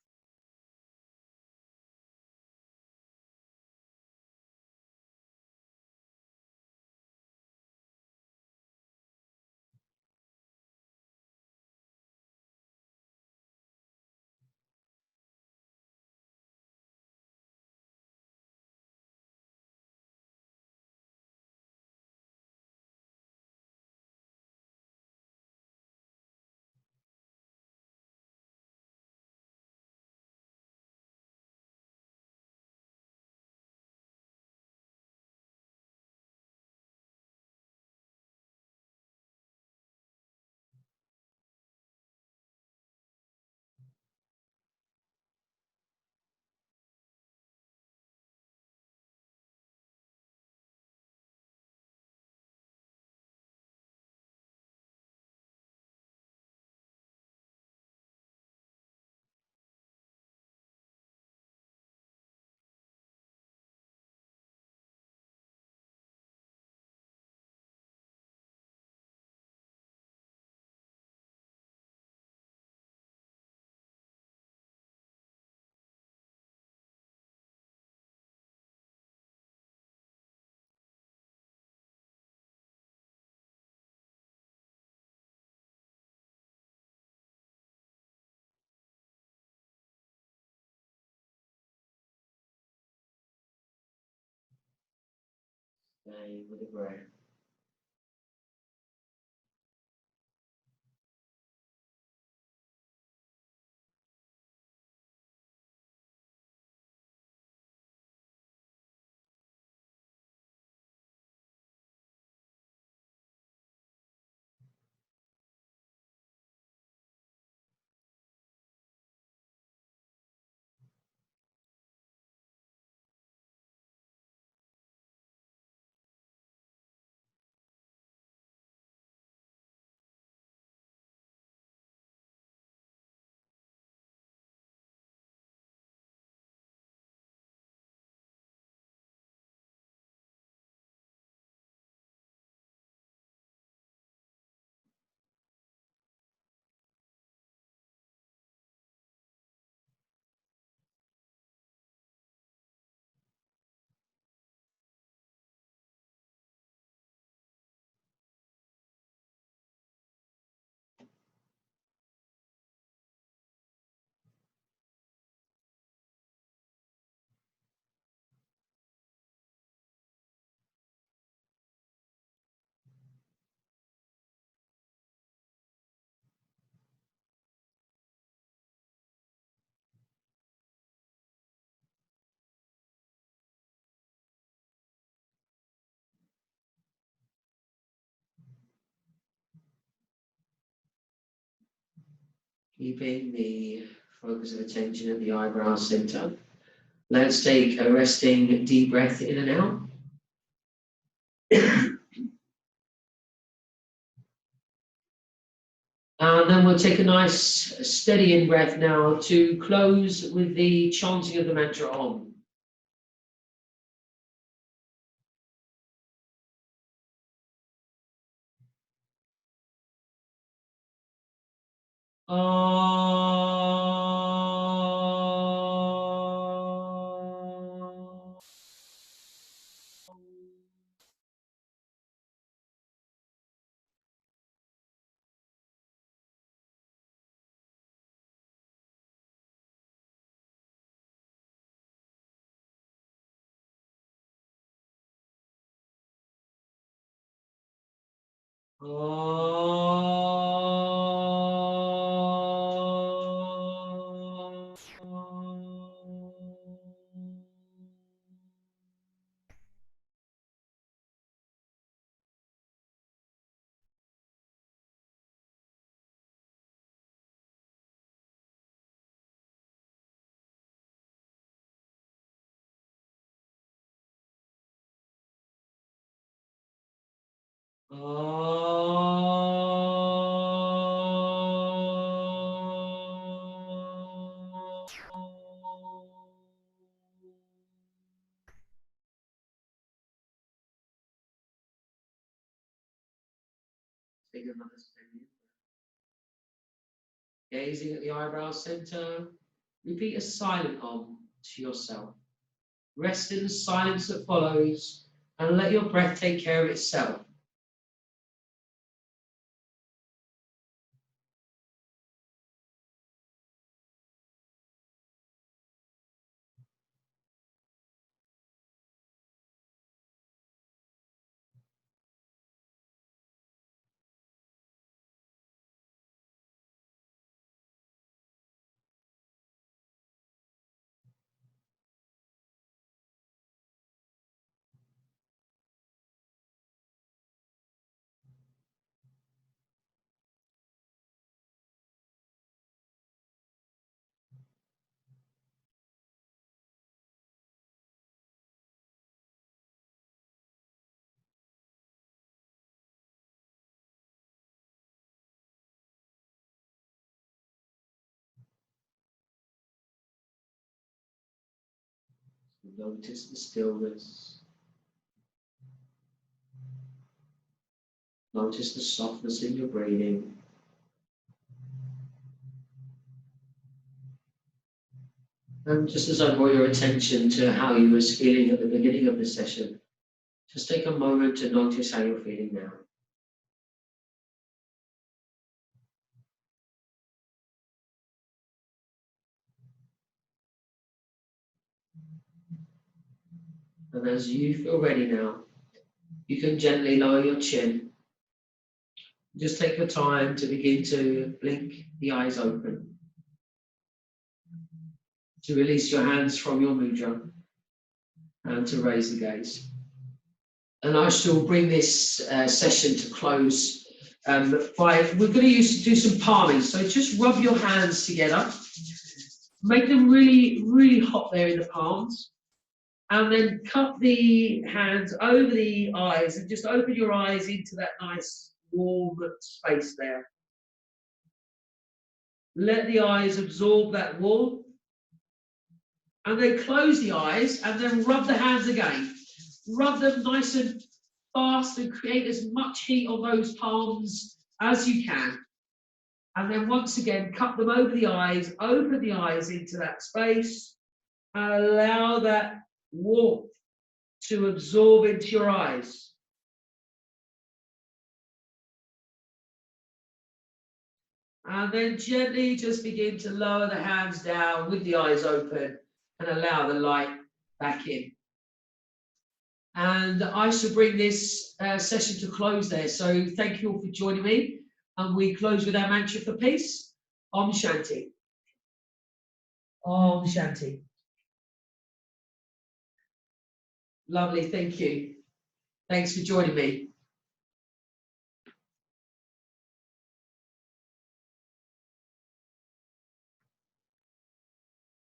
[SPEAKER 2] Stay with the breath. Keeping the focus of attention at the eyebrow center. Let's take a resting deep breath in and out. And then we'll take a nice steady in breath now to close with the chanting of the mantra Om. Take another steady. Gazing at the eyebrow center, repeat a silent Om to yourself. Rest in the silence that follows and let your breath take care of itself. Notice the stillness. Notice the softness in your breathing. And just as I brought your attention to how you were feeling at the beginning of the session, just take a moment to notice how you're feeling now. And as you feel ready now, you can gently lower your chin. Just take your time to begin to blink the eyes open. To release your hands from your mudra and to raise the gaze. And I shall bring this session to close we're going to do some palming. So just rub your hands together. Make them really, really hot there in the palms. And then cup the hands over the eyes and just open your eyes into that nice warm space there. Let the eyes absorb that warmth. And then close the eyes and then rub the hands again. Rub them nice and fast and create as much heat on those palms as you can. And then once again, cup them over the eyes, open the eyes into that space, and allow that warmth to absorb into your eyes. And then gently just begin to lower the hands down with the eyes open and allow the light back in. And I shall bring this session to close there. So thank you all for joining me. And we close with our mantra for peace. Om Shanti. Om Shanti. Lovely, thank you. Thanks for joining me.